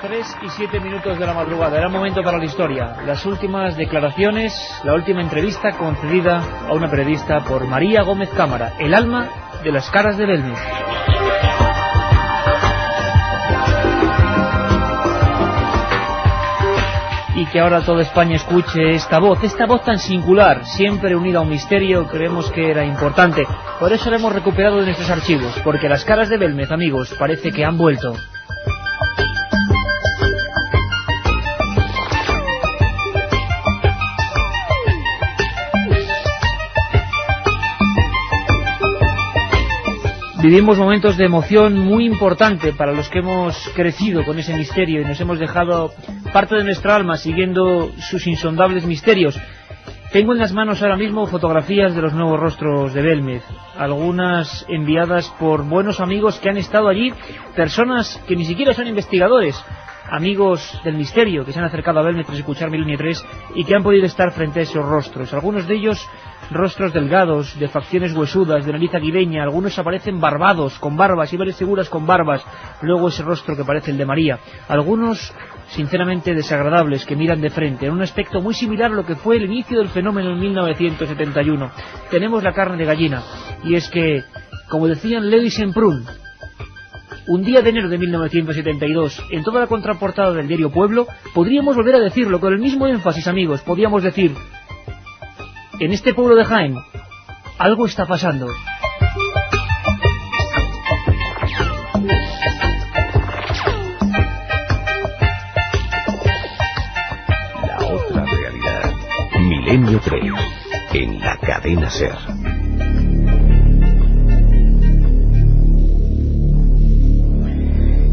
3:07 de la madrugada. Era momento para la historia. Las últimas declaraciones, la última entrevista concedida a una periodista por María Gómez Cámara, el alma de las caras de Belmez. Y que ahora toda España escuche esta voz tan singular, siempre unida a un misterio, creemos que era importante. Por eso la hemos recuperado de nuestros archivos, porque las caras de Belmez, amigos, parece que han vuelto. Vivimos momentos de emoción muy importante para los que hemos crecido con ese misterio y nos hemos dejado parte de nuestra alma siguiendo sus insondables misterios. Tengo en las manos ahora mismo fotografías de los nuevos rostros de Belmez, algunas enviadas por buenos amigos que han estado allí, personas que ni siquiera son investigadores, amigos del misterio que se han acercado a Belmez tras escuchar Milenio 3 y que han podido estar frente a esos rostros. Algunos de ellos rostros delgados, de facciones huesudas, de nariz aguileña, algunos aparecen barbados, con barbas, y varias figuras con barbas, luego ese rostro que parece el de María, algunos sinceramente desagradables que miran de frente, en un aspecto muy similar a lo que fue el inicio del fenómeno en 1971. Tenemos la carne de gallina, y es que, como decían Lewis en Prun, un día de enero de 1972, en toda la contraportada del diario Pueblo, podríamos volver a decirlo con el mismo énfasis, amigos, podríamos decir: en este pueblo de Jaén, algo está pasando. La otra realidad. Milenio 3, en la cadena SER.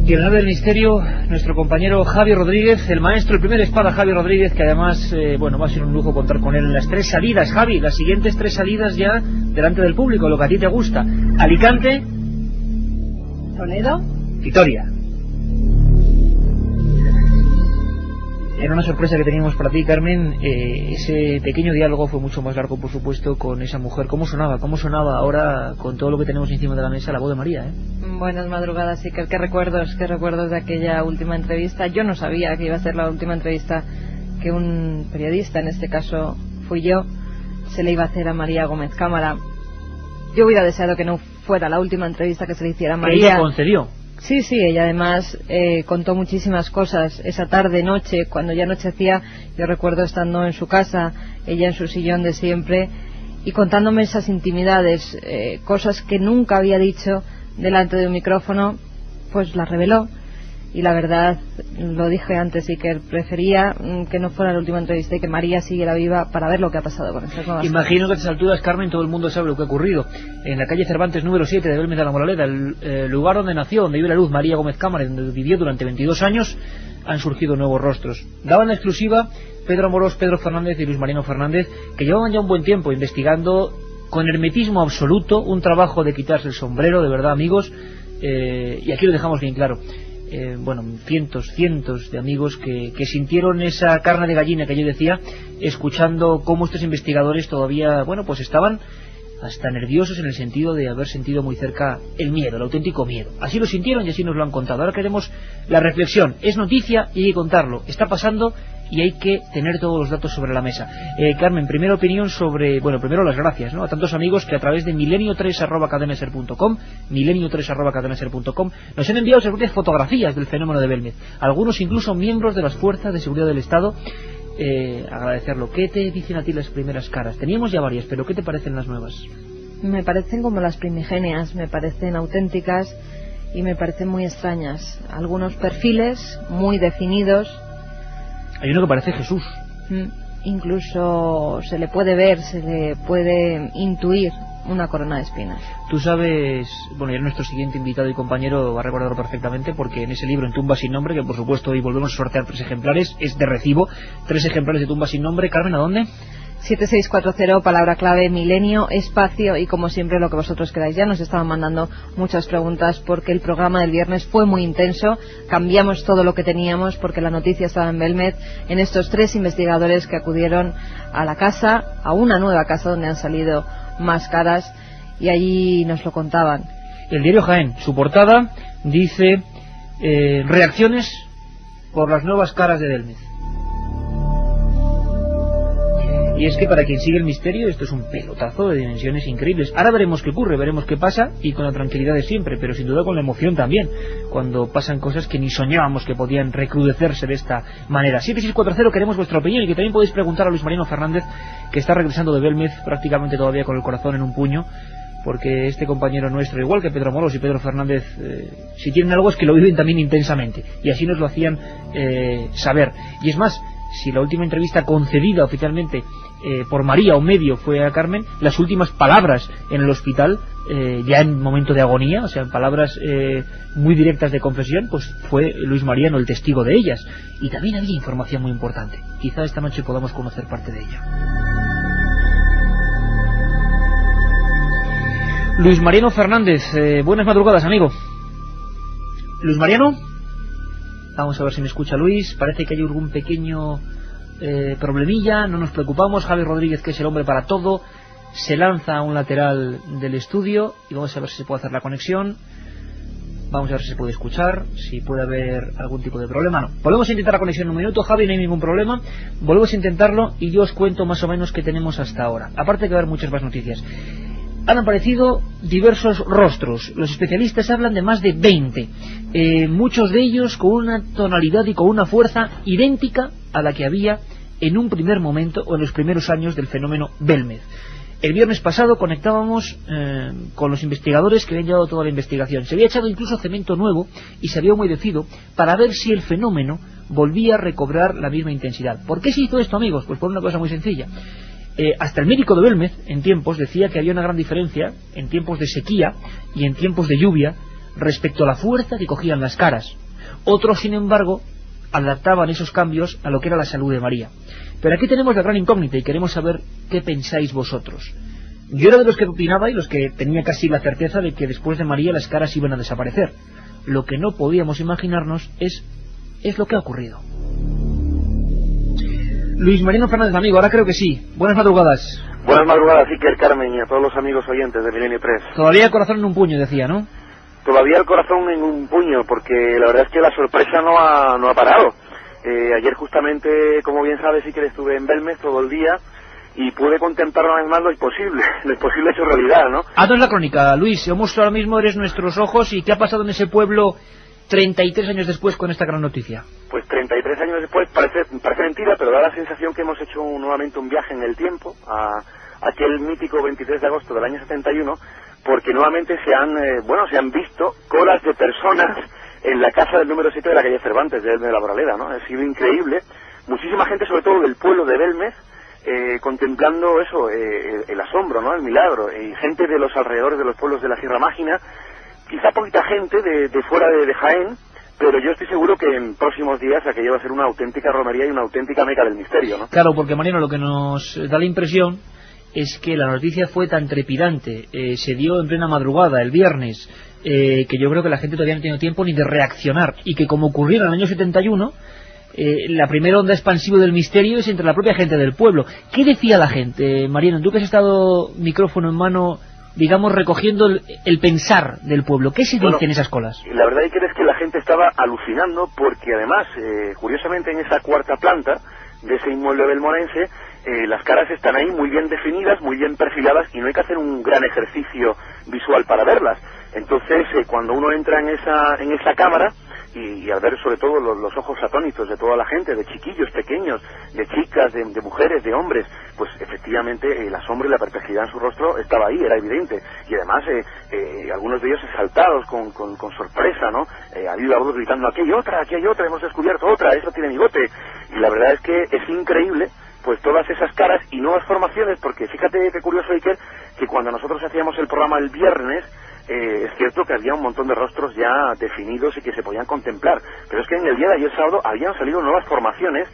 Quien habla del misterio, nuestro compañero Javi Rodríguez, el maestro, el primer espada Javi Rodríguez, que además, va a ser un lujo contar con él en las 3 salidas, Javi, las siguientes 3 salidas ya delante del público, lo que a ti te gusta. Alicante, Toledo, Vitoria. Era una sorpresa que teníamos para ti, Carmen. Ese pequeño diálogo fue mucho más largo, por supuesto, con esa mujer. ¿Cómo sonaba ahora, con todo lo que tenemos encima de la mesa, la voz de María, Buenas madrugadas, sí, qué recuerdos de aquella última entrevista. Yo no sabía que iba a ser la última entrevista que un periodista, en este caso fui yo, se le iba a hacer a María Gómez Cámara. Yo hubiera deseado que no fuera la última entrevista que se le hiciera a María. Ella concedió. Sí, ella además contó muchísimas cosas esa tarde, noche, cuando ya anochecía. Yo recuerdo estando en su casa, ella en su sillón de siempre, y contándome esas intimidades, cosas que nunca había dicho delante de un micrófono, pues las reveló. Y la verdad, lo dije antes, y que prefería que no fuera la última entrevista y que María siguiera viva para ver lo que ha pasado con estas nuevas. Imagino que a estas alturas, Carmen, todo el mundo sabe lo que ha ocurrido. En la calle Cervantes número 7 de Belmez de la Moraleda, el lugar donde nació, donde vio la luz María Gómez Cámara, donde vivió durante 22 años, han surgido nuevos rostros. Daban la exclusiva Pedro Amorós, Pedro Fernández y Luis Mariano Fernández, que llevaban ya un buen tiempo investigando con hermetismo absoluto un trabajo de quitarse el sombrero, de verdad, amigos, y aquí lo dejamos bien claro. Cientos de amigos que sintieron esa carne de gallina que yo decía, escuchando cómo estos investigadores todavía, estaban hasta nerviosos, en el sentido de haber sentido muy cerca el miedo, el auténtico miedo. Así lo sintieron y así nos lo han contado. Ahora queremos la reflexión. Es noticia y hay que contarlo. Está pasando y hay que tener todos los datos sobre la mesa. Carmen, primera opinión sobre... primero las gracias, a tantos amigos que a través de milenio3@cadenaser.com, milenio3@cadenaser.com, nos han enviado sus propias fotografías del fenómeno de Belmez. Algunos incluso miembros de las fuerzas de seguridad del Estado. Agradecerlo. ¿Qué te dicen a ti las primeras caras? Teníamos ya varias, pero ¿qué te parecen las nuevas? Me parecen como las primigenias, me parecen auténticas y me parecen muy extrañas. Algunos perfiles muy definidos. Hay uno que parece Jesús. Incluso se le puede ver, se le puede intuir una corona de espinas. Tú sabes, ya nuestro siguiente invitado y compañero va a recordarlo perfectamente, porque en ese libro, En Tumba sin nombre, que por supuesto hoy volvemos a sortear 3 ejemplares, es de recibo, 3 ejemplares de Tumba sin nombre. Carmen, ¿a dónde? 7640, palabra clave, milenio, espacio, y como siempre lo que vosotros queráis. Ya nos estaban mandando muchas preguntas porque el programa del viernes fue muy intenso, cambiamos todo lo que teníamos porque la noticia estaba en Belmez, en estos 3 investigadores que acudieron a la casa, a una nueva casa donde han salido más caras, y allí nos lo contaban. El diario Jaén, su portada dice reacciones por las nuevas caras de Belmez. Y es que para quien sigue el misterio esto es un pelotazo de dimensiones increíbles. Ahora veremos qué ocurre, veremos qué pasa, y con la tranquilidad de siempre, pero sin duda con la emoción también, cuando pasan cosas que ni soñábamos que podían recrudecerse de esta manera. 7640, queremos vuestra opinión, y que también podéis preguntar a Luis Mariano Fernández, que está regresando de Belmez prácticamente todavía con el corazón en un puño, porque este compañero nuestro, igual que Pedro Moros y Pedro Fernández, si tienen algo es que lo viven también intensamente, y así nos lo hacían saber. Y es más, si la última entrevista concedida oficialmente por María o medio fue a Carmen, las últimas palabras en el hospital, ya en momento de agonía, o sea, en palabras muy directas de confesión, pues fue Luis Mariano el testigo de ellas. Y también había información muy importante. Quizá esta noche podamos conocer parte de ella. Luis Mariano Fernández, buenas madrugadas, amigo. Luis Mariano, vamos a ver si me escucha Luis. Parece que hay algún pequeño problemilla, no nos preocupamos. Javi Rodríguez, que es el hombre para todo, se lanza a un lateral del estudio y vamos a ver si se puede hacer la conexión. Vamos a ver si se puede escuchar, si puede haber algún tipo de problema. No, volvemos a intentar la conexión en un minuto, Javi, no hay ningún problema. Volvemos a intentarlo y yo os cuento más o menos qué tenemos hasta ahora. Aparte que va a haber muchas más noticias. Han aparecido diversos rostros. Los especialistas hablan de más de 20. Muchos de ellos con una tonalidad y con una fuerza idéntica a la que había en un primer momento o en los primeros años del fenómeno Belmez. El viernes pasado conectábamos con los investigadores que habían llevado toda la investigación. Se había echado incluso cemento nuevo y se había humedecido para ver si el fenómeno volvía a recobrar la misma intensidad. ¿Por qué se hizo esto, amigos? Pues por una cosa muy sencilla. Hasta el médico de Belmez, en tiempos, decía que había una gran diferencia en tiempos de sequía y en tiempos de lluvia respecto a la fuerza que cogían las caras. Otros, sin embargo, adaptaban esos cambios a lo que era la salud de María. Pero aquí tenemos la gran incógnita y queremos saber qué pensáis vosotros. Yo era de los que opinaba y los que tenía casi la certeza de que después de María las caras iban a desaparecer. Lo que no podíamos imaginarnos es lo que ha ocurrido. Luis Mariano Fernández, amigo, ahora creo que sí. Buenas madrugadas. Buenas madrugadas, Iker, Carmen, y a todos los amigos oyentes de Milenio 3. Todavía el corazón en un puño, decía, ¿no? Todavía el corazón en un puño, porque la verdad es que la sorpresa no ha parado. Ayer justamente, como bien sabes, Iker, estuve en Belmez todo el día y pude contemplar una vez más lo imposible hecho realidad, ¿no? Haznos la crónica, Luis. Yo muestro ahora mismo, eres nuestros ojos, y ¿qué ha pasado en ese pueblo 33 años después con esta gran noticia? Pues 33 años después, parece mentira, pero da la sensación que hemos hecho nuevamente un viaje en el tiempo a aquel mítico 23 de agosto del año 71, porque nuevamente se han visto colas de personas en la casa del número 7 de la calle Cervantes de Belmez de la Moraleda, ¿no? Ha sido increíble. Muchísima gente, sobre todo del pueblo de Belmez, contemplando eso, el asombro, ¿no? El milagro, y gente de los alrededores de los pueblos de la Sierra Mágina. Quizá poquita gente de fuera de Jaén, pero yo estoy seguro que en próximos días aquello va a ser una auténtica romería y una auténtica meca del misterio, ¿no? Claro, porque Mariano, lo que nos da la impresión es que la noticia fue tan trepidante, se dio en plena madrugada, el viernes, que yo creo que la gente todavía no ha tenido tiempo ni de reaccionar, y que como ocurrió en el año 71, la primera onda expansiva del misterio es entre la propia gente del pueblo. ¿Qué decía la gente, Mariano? Tú que has estado micrófono en mano, digamos, recogiendo el pensar del pueblo. ¿Qué se dice en esas colas? La verdad es que la gente estaba alucinando, porque además, curiosamente, en esa cuarta planta de ese inmueble belmonense, las caras están ahí muy bien definidas, muy bien perfiladas, y no hay que hacer un gran ejercicio visual para verlas. Entonces, cuando uno entra en esa cámara, y al ver sobre todo los ojos atónitos de toda la gente, de chiquillos pequeños, de chicas, de mujeres, de hombres, pues efectivamente el asombro y la perplejidad en su rostro estaba ahí, era evidente. Y además algunos de ellos exaltados con sorpresa, ¿no? Había voz gritando: aquí hay otra, hemos descubierto otra, eso tiene bigote. Y la verdad es que es increíble, pues todas esas caras y nuevas formaciones, porque fíjate qué curioso, Iker, que cuando nosotros hacíamos el programa el viernes, es cierto que había un montón de rostros ya definidos y que se podían contemplar, pero es que en el día de ayer sábado habían salido nuevas formaciones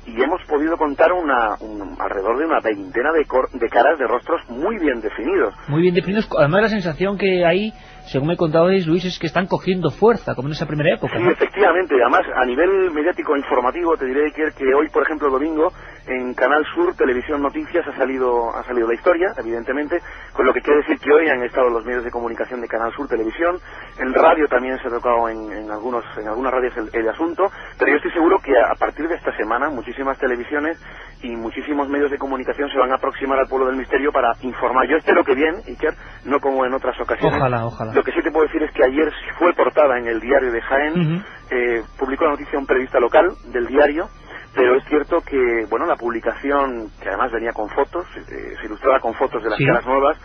y hemos podido contar alrededor de una veintena de caras, de rostros muy bien definidos. Muy bien definidos, además la sensación que hay según me contabais, Luis, es que están cogiendo fuerza, como en esa primera época, Sí, ¿no? efectivamente. Además, a nivel mediático informativo, te diré que hoy, por ejemplo, domingo, en Canal Sur Televisión Noticias ha salido la historia, evidentemente, con lo que quiere decir que hoy han estado los medios de comunicación de Canal Sur Televisión, en radio también se ha tocado en algunas radios el asunto, pero yo estoy seguro que a partir de esta semana muchísimas televisiones y muchísimos medios de comunicación se van a aproximar al pueblo del misterio para informar. Yo espero que bien, Iker, no como en otras ocasiones. Ojalá. Lo que sí te puedo decir es que ayer fue portada en el diario de Jaén, publicó la noticia un periodista local del diario, pero es cierto que, bueno, la publicación, que además venía con fotos, se ilustraba con fotos de las caras nuevas,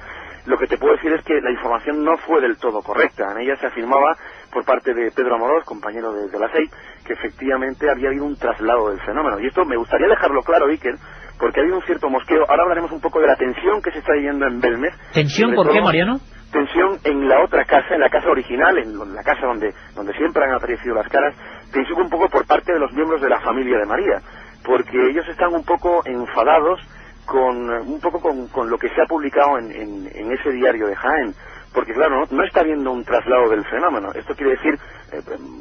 lo que te puedo decir es que la información no fue del todo correcta. En ella se afirmaba, por parte de Pedro Amorós, compañero de la SEI, que efectivamente había habido un traslado del fenómeno. Y esto me gustaría dejarlo claro, Iker, porque ha habido un cierto mosqueo. Ahora hablaremos un poco de la tensión que se está viviendo en Belmez. ¿Tensión por qué, Mariano? Tensión en la otra casa, en la casa original, en la casa donde siempre han aparecido las caras. Tensión un poco por parte de los miembros de la familia de María, porque ellos están un poco enfadados con lo que se ha publicado en ese diario de Jaén, porque claro, no está habiendo un traslado del fenómeno. Esto quiere decir,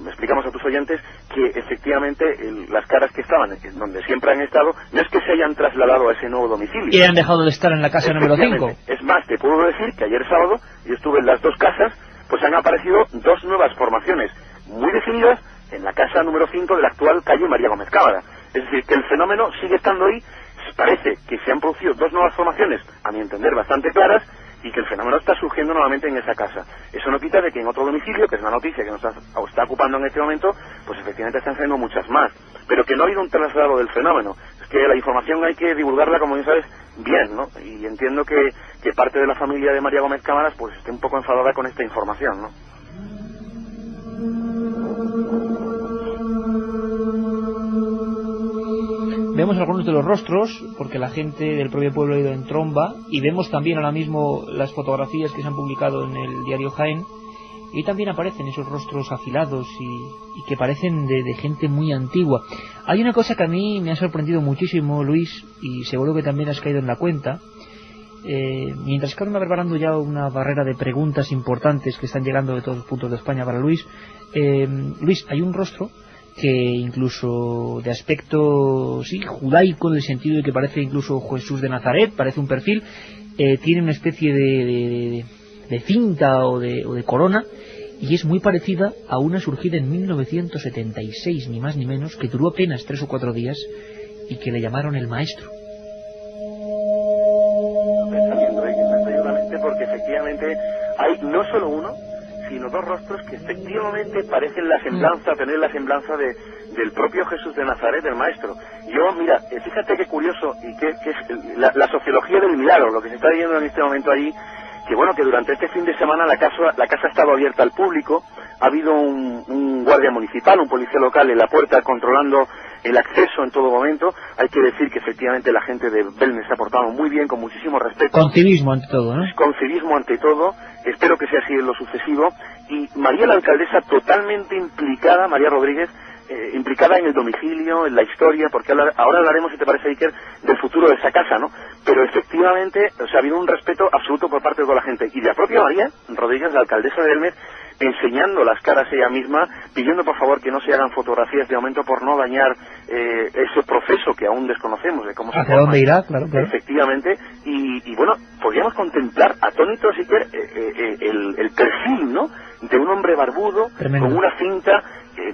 explicamos a tus oyentes, que efectivamente las caras que estaban donde siempre han estado, no es que se hayan trasladado a ese nuevo domicilio. Y han dejado de estar en la casa número 5. Es más, te puedo decir que ayer sábado yo estuve en las dos casas, pues han aparecido dos nuevas formaciones muy definidas en la casa número 5 de la actual calle María Gómez Cámara. Es decir, que el fenómeno sigue estando ahí. Parece que se han producido dos nuevas formaciones, a mi entender, bastante claras, y que el fenómeno está surgiendo nuevamente en esa casa. Eso no quita de que en otro domicilio, que es la noticia que nos está ocupando en este momento, pues efectivamente están saliendo muchas más. Pero que no ha habido un traslado del fenómeno. Es que la información hay que divulgarla, como bien sabes, bien, ¿no? Y entiendo que parte de la familia de María Gómez Cámaras pues esté un poco enfadada con esta información, ¿no? Vemos algunos de los rostros, porque la gente del propio pueblo ha ido en tromba, y vemos también ahora mismo las fotografías que se han publicado en el diario Jaén, y también aparecen esos rostros afilados y que parecen de gente muy antigua. Hay una cosa que a mí me ha sorprendido muchísimo, Luis, y seguro que también has caído en la cuenta. Mientras que ando preparando ya una barrera de preguntas importantes que están llegando de todos los puntos de España para Luis, hay un rostro que incluso de aspecto judaico, en el sentido de que parece incluso Jesús de Nazaret, parece un perfil, tiene una especie de cinta o de corona, y es muy parecida a una surgida en 1976, ni más ni menos, que duró apenas 3 o 4 días y que le llamaron el Maestro. Porque efectivamente hay no solo uno, sino dos rostros que efectivamente parecen tener la semblanza del propio Jesús de Nazaret, del Maestro. Yo, mira, fíjate qué curioso y que es la sociología del milagro, lo que se está viendo en este momento allí, que durante este fin de semana la casa ha estado abierta al público, ha habido un guardia municipal, un policía local en la puerta controlando el acceso en todo momento. Hay que decir que efectivamente la gente de Belmez se ha portado muy bien, con muchísimo respeto. Con civismo ante todo, ¿no? Con civismo ante todo. Espero que sea así en lo sucesivo. Y María, la alcaldesa, totalmente implicada, María Rodríguez, implicada en el domicilio, en la historia, porque ahora hablaremos, si te parece, Iker, del futuro de esa casa, ¿no? Pero efectivamente, ha habido un respeto absoluto por parte de toda la gente. Y la propia María Rodríguez, la alcaldesa de Belmez, enseñando las caras ella misma, pidiendo por favor que no se hagan fotografías de momento por no dañar ese proceso que aún desconocemos de cómo se ¿hacia dónde irá? Claro. Efectivamente, y bueno, podríamos contemplar atónitos, Iker, el perfil, ¿no?, de un hombre barbudo, tremendo, con una cinta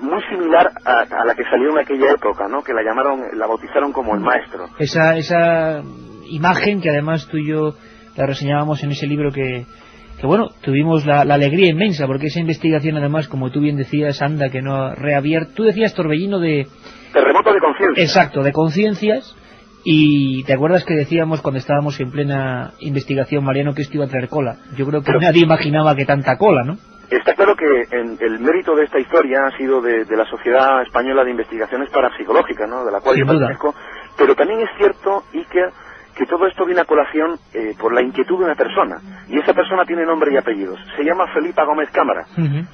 muy similar a la que salió en aquella época, ¿no?, que la bautizaron como el Maestro. Esa imagen que además tú y yo la reseñábamos en ese libro que bueno, tuvimos la alegría inmensa, porque esa investigación además, como tú bien decías, anda que no ha reabierto. Tú decías torbellino de... terremoto de conciencia. Exacto, de conciencias. Y te acuerdas que decíamos cuando estábamos en plena investigación, Mariano, que esto iba a traer cola. Yo creo que nadie imaginaba que tanta cola, ¿no? Está claro que el mérito de esta historia ha sido de la Sociedad Española de Investigaciones Parapsicológicas, ¿no?, de la cual yo pertenezco, pero también es cierto, Iker, que todo esto viene a colación por la inquietud de una persona, y esa persona tiene nombre y apellidos. Se llama Felipa Gómez Cámara,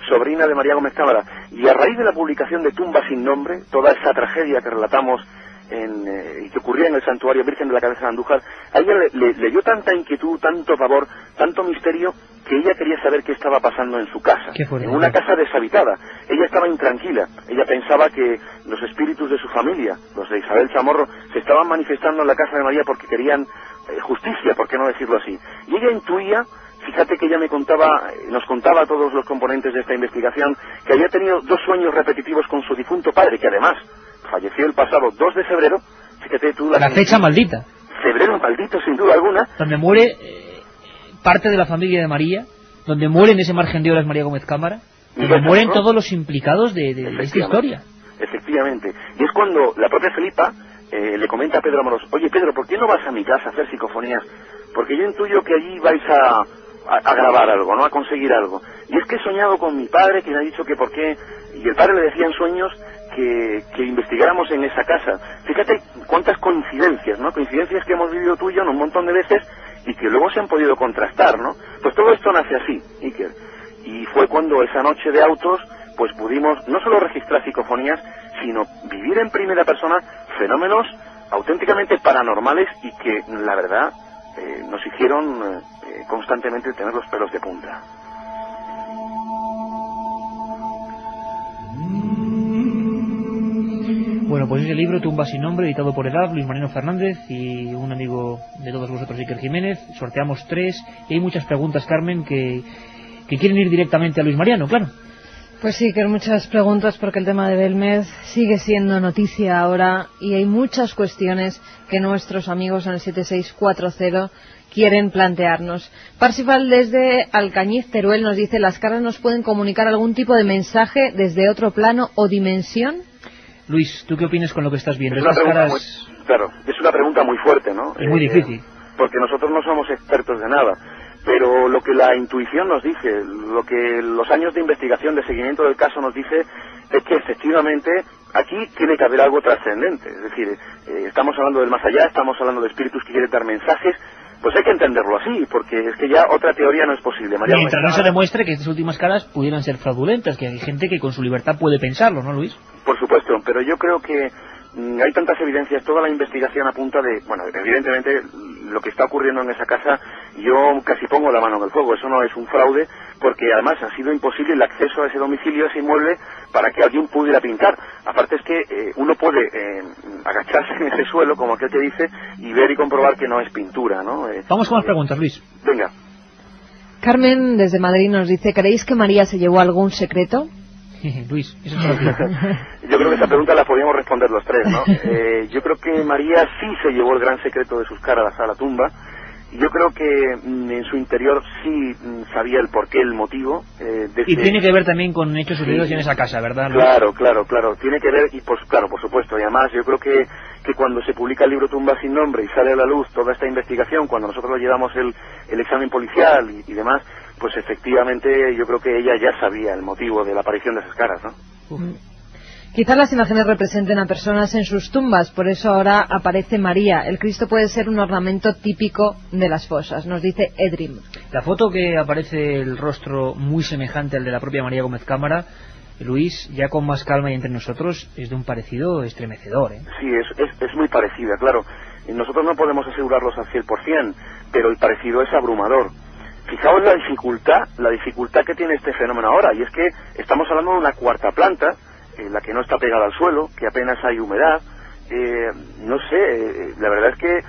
sobrina de María Gómez Cámara, y a raíz de la publicación de Tumba sin nombre, toda esa tragedia que relatamos y que ocurría en el santuario Virgen de la Cabeza de Andújar, a ella le dio tanta inquietud, tanto pavor, tanto misterio, que ella quería saber qué estaba pasando en su casa, en una casa deshabitada. Ella estaba intranquila, ella pensaba que los espíritus de su familia, los de Isabel Chamorro, se estaban manifestando en la casa de María porque querían justicia, por qué no decirlo así. Y ella intuía, fíjate que ella nos contaba a todos los componentes de esta investigación, que había tenido 2 sueños repetitivos con su difunto padre, que además falleció el pasado 2 de febrero, fíjate tú... La fecha maldita. Febrero maldito, sin duda alguna. Donde muere parte de la familia de María, donde muere en ese margen de horas María Gómez Cámara, donde mueren todos los implicados de esta historia. Efectivamente. Y es cuando la propia Felipa le comenta a Pedro Amorós: oye Pedro, ¿por qué no vas a mi casa a hacer psicofonías? Porque yo intuyo que allí vais a grabar algo, ¿no? A conseguir algo. Y es que he soñado con mi padre, que me ha dicho que por qué... Y el padre le decía en sueños que investigáramos en esa casa. Fíjate cuántas coincidencias, ¿no? Coincidencias que hemos vivido tú y yo un montón de veces y que luego se han podido contrastar, ¿no? Pues todo esto nace así, Iker. Y fue cuando esa noche de autos, pues pudimos no solo registrar psicofonías, sino vivir en primera persona fenómenos auténticamente paranormales y que, la verdad, nos hicieron constantemente tener los pelos de punta. Bueno, pues ese libro, Tumba sin nombre, editado por EDAV, Luis Mariano Fernández y un amigo de todos vosotros, Iker Jiménez. Sorteamos 3 y hay muchas preguntas, Carmen, que quieren ir directamente a Luis Mariano, claro. Pues sí, que hay muchas preguntas porque el tema de Belmez sigue siendo noticia ahora y hay muchas cuestiones que nuestros amigos en el 7640 quieren plantearnos. Parsifal desde Alcañiz, Teruel, nos dice: ¿las caras nos pueden comunicar algún tipo de mensaje desde otro plano o dimensión? Luis, ¿tú qué opinas con lo que estás viendo? Es una pregunta muy fuerte, ¿no? Es muy difícil. Porque nosotros no somos expertos de nada. Pero lo que la intuición nos dice, lo que los años de investigación, de seguimiento del caso nos dice, es que efectivamente aquí tiene que haber algo trascendente. Es decir, estamos hablando del más allá, estamos hablando de espíritus que quieren dar mensajes. Pues hay que entenderlo así, porque es que ya otra teoría no es posible. Mientras no se demuestre que estas últimas caras pudieran ser fraudulentas, que hay gente que con su libertad puede pensarlo, ¿no, Luis? Por supuesto, pero yo creo que hay tantas evidencias, toda la investigación apunta de... Bueno, evidentemente lo que está ocurriendo en esa casa, yo casi pongo la mano en el fuego, eso no es un fraude, porque además ha sido imposible el acceso a ese domicilio, a ese inmueble, para que alguien pudiera pintar. Aparte es que uno puede agacharse en ese suelo, como aquel que dice, y ver y comprobar que no es pintura, ¿no? Vamos con las preguntas, Luis. Venga. Carmen desde Madrid nos dice: ¿creéis que María se llevó algún secreto? Luis, eso es lo Yo creo que esa pregunta la podíamos responder los 3, ¿no? Yo creo que María sí se llevó el gran secreto de sus caras a la tumba. Yo creo que en su interior sí sabía el porqué, el motivo. Y tiene que ver también con hechos sucedidos en esa casa, ¿verdad? Claro. Tiene que ver, y por supuesto. Y además yo creo que cuando se publica el libro Tumba sin nombre y sale a la luz toda esta investigación, cuando nosotros le llevamos el examen policial y demás, pues efectivamente yo creo que ella ya sabía el motivo de la aparición de esas caras, ¿no? Quizás las imágenes representen a personas en sus tumbas, por eso ahora aparece María. El Cristo puede ser un ornamento típico de las fosas, nos dice Edrim. La foto que aparece el rostro muy semejante al de la propia María Gómez Cámara, Luis, ya con más calma y entre nosotros, es de un parecido estremecedor, ¿eh? Sí, es muy parecida, claro. Nosotros no podemos asegurarlos al 100%, pero el parecido es abrumador. Fijaos la dificultad que tiene este fenómeno ahora, y es que estamos hablando de una cuarta planta, la que no está pegada al suelo, que apenas hay humedad. No sé, la verdad es que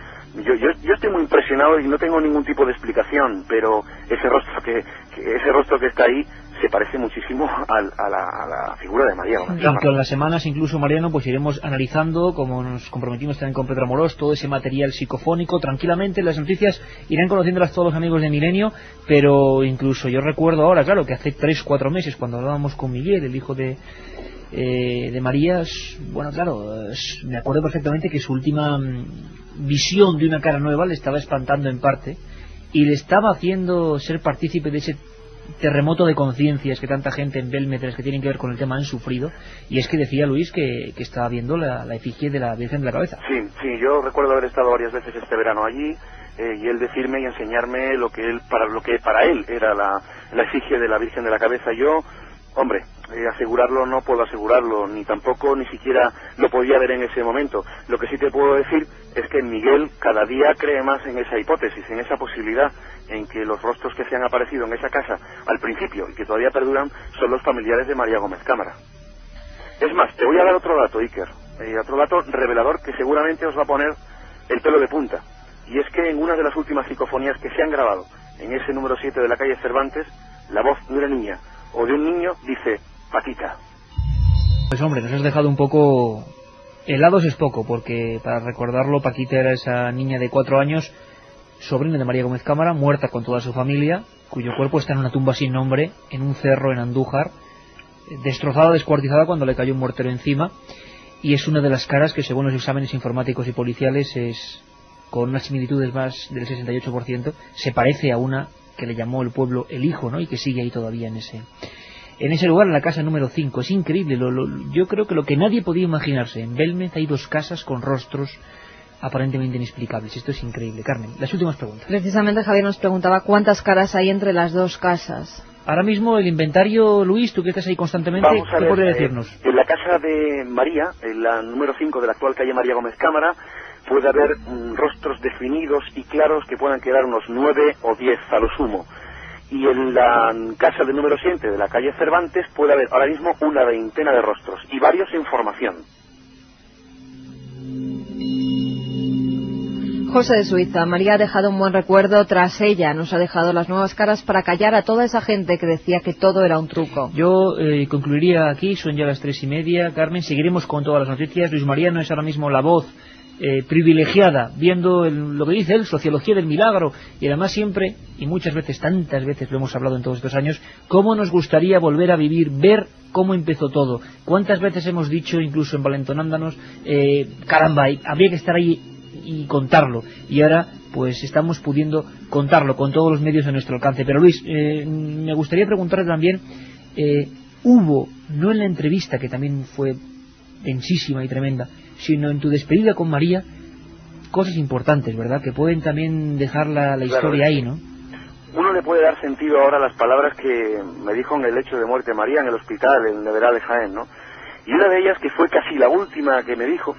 yo estoy muy impresionado y no tengo ningún tipo de explicación, pero ese rostro que está ahí se parece muchísimo a la figura de María. Y aunque en las semanas incluso, Mariano, pues iremos analizando, como nos comprometimos también con Pedro Amorós, todo ese material psicofónico tranquilamente. Las noticias irán conociéndolas todos los amigos de Milenio, pero incluso yo recuerdo ahora, claro, que hace 3-4 meses cuando hablábamos con Miguel, el hijo de María, bueno, claro, me acuerdo perfectamente que su última visión de una cara nueva le estaba espantando en parte y le estaba haciendo ser partícipe de ese terremoto de conciencias que tanta gente en Belmetres que tienen que ver con el tema han sufrido. Y es que decía Luis que estaba viendo la efigie de la Virgen de la Cabeza. Sí, yo recuerdo haber estado varias veces este verano allí, y él decirme y enseñarme lo que para él era la efigie de la Virgen de la Cabeza. Yo, hombre, asegurarlo no puedo asegurarlo, ni tampoco ni siquiera lo podía ver en ese momento. Lo que sí te puedo decir es que Miguel cada día cree más en esa hipótesis, en esa posibilidad, en que los rostros que se han aparecido en esa casa al principio y que todavía perduran son los familiares de María Gómez Cámara. Es más, te voy a dar otro dato, Iker, otro dato revelador que seguramente os va a poner el pelo de punta, y es que en una de las últimas psicofonías que se han grabado en ese número 7 de la calle Cervantes, la voz de una niña o de un niño dice: Paquita. Pues hombre, nos has dejado un poco helados, es poco, porque para recordarlo, Paquita era esa niña de 4 años, sobrina de María Gómez Cámara, muerta con toda su familia, cuyo cuerpo está en una tumba sin nombre, en un cerro en Andújar, destrozada, descuartizada cuando le cayó un mortero encima, y es una de las caras que, según los exámenes informáticos y policiales, es con unas similitudes más del 68%, se parece a una que le llamó el pueblo El Hijo, ¿no? Y que sigue ahí todavía en ese lugar, en la casa número 5. Es increíble, yo creo que lo que nadie podía imaginarse. En Belmez hay 2 casas con rostros aparentemente inexplicables. Esto es increíble. Carmen, las últimas preguntas. Precisamente Javier nos preguntaba cuántas caras hay entre las 2 casas. Ahora mismo el inventario, Luis, tú que estás ahí constantemente, ¿qué podría decirnos? En la casa de María, en la número 5 de la actual calle María Gómez Cámara, puede haber rostros definidos y claros que puedan quedar unos 9 o 10 a lo sumo. Y en la casa del número 7 de la calle Cervantes puede haber ahora mismo una veintena de rostros y varios en formación. José de Suiza: María ha dejado un buen recuerdo tras ella, nos ha dejado las nuevas caras para callar a toda esa gente que decía que todo era un truco. Yo concluiría aquí, son ya las 3:30, Carmen, seguiremos con todas las noticias. Luis Mariano es ahora mismo la voz privilegiada, viendo lo que dice él, sociología del milagro, y además siempre, y muchas veces, tantas veces lo hemos hablado en todos estos años, cómo nos gustaría volver a vivir, ver cómo empezó todo. Cuántas veces hemos dicho, incluso envalentonándonos, caramba, habría que estar ahí y contarlo, y ahora pues estamos pudiendo contarlo con todos los medios a nuestro alcance. Pero Luis, me gustaría preguntarle también, hubo, no en la entrevista, que también fue densísima y tremenda, sino en tu despedida con María, cosas importantes, ¿verdad?, que pueden también dejar la historia ahí, ¿no? Uno le puede dar sentido ahora a las palabras que me dijo en el lecho de muerte María en el hospital, en Neveral de Jaén, ¿no? Y una de ellas, que fue casi la última que me dijo,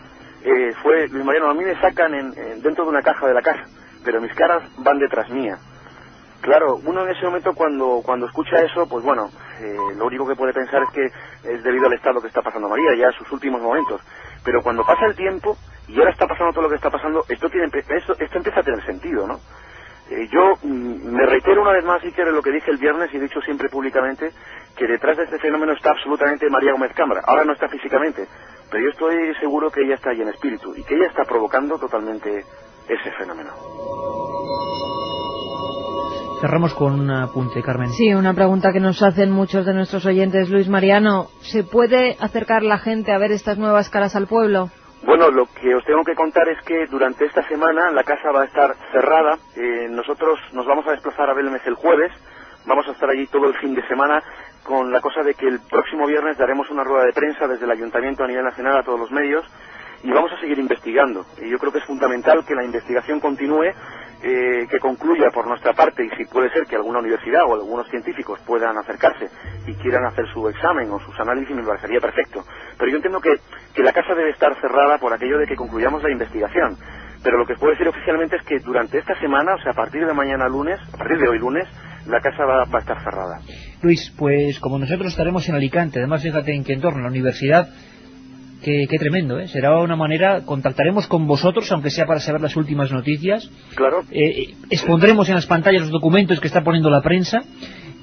fue: Luis Mariano, a mí me sacan dentro de una caja de la casa, pero mis caras van detrás mía. Claro, uno en ese momento cuando escucha eso, pues bueno, lo único que puede pensar es que es debido al estado que está pasando María, ya sus últimos momentos. Pero cuando pasa el tiempo y ahora está pasando todo lo que está pasando, esto empieza a tener sentido, ¿no? Yo me reitero una vez más, Iker, en lo que dije el viernes y he dicho siempre públicamente, que detrás de este fenómeno está absolutamente María Gómez Cámara. Ahora no está físicamente, pero yo estoy seguro que ella está ahí en espíritu y que ella está provocando totalmente ese fenómeno. Cerramos con un apunte, Carmen. Sí, una pregunta que nos hacen muchos de nuestros oyentes. Luis Mariano, ¿se puede acercar la gente a ver estas nuevas caras al pueblo? Bueno, lo que os tengo que contar es que durante esta semana la casa va a estar cerrada. Nosotros nos vamos a desplazar a Belmez el jueves. Vamos a estar allí todo el fin de semana, con la cosa de que el próximo viernes daremos una rueda de prensa desde el Ayuntamiento a nivel nacional a todos los medios, y vamos a seguir investigando. Y yo creo que es fundamental que la investigación continúe, que concluya por nuestra parte, y si puede ser que alguna universidad o algunos científicos puedan acercarse y quieran hacer su examen o sus análisis, me parecería perfecto. Pero yo entiendo que la casa debe estar cerrada por aquello de que concluyamos la investigación. Pero lo que os puedo decir oficialmente es que durante esta semana, o sea, a partir de mañana lunes, a partir de hoy lunes, la casa va a estar cerrada. Luis, pues como nosotros estaremos en Alicante, además fíjate en qué entorno, la universidad, qué tremendo, ¿eh? Será una manera, contactaremos con vosotros, aunque sea para saber las últimas noticias. Claro. Expondremos en las pantallas los documentos que está poniendo la prensa,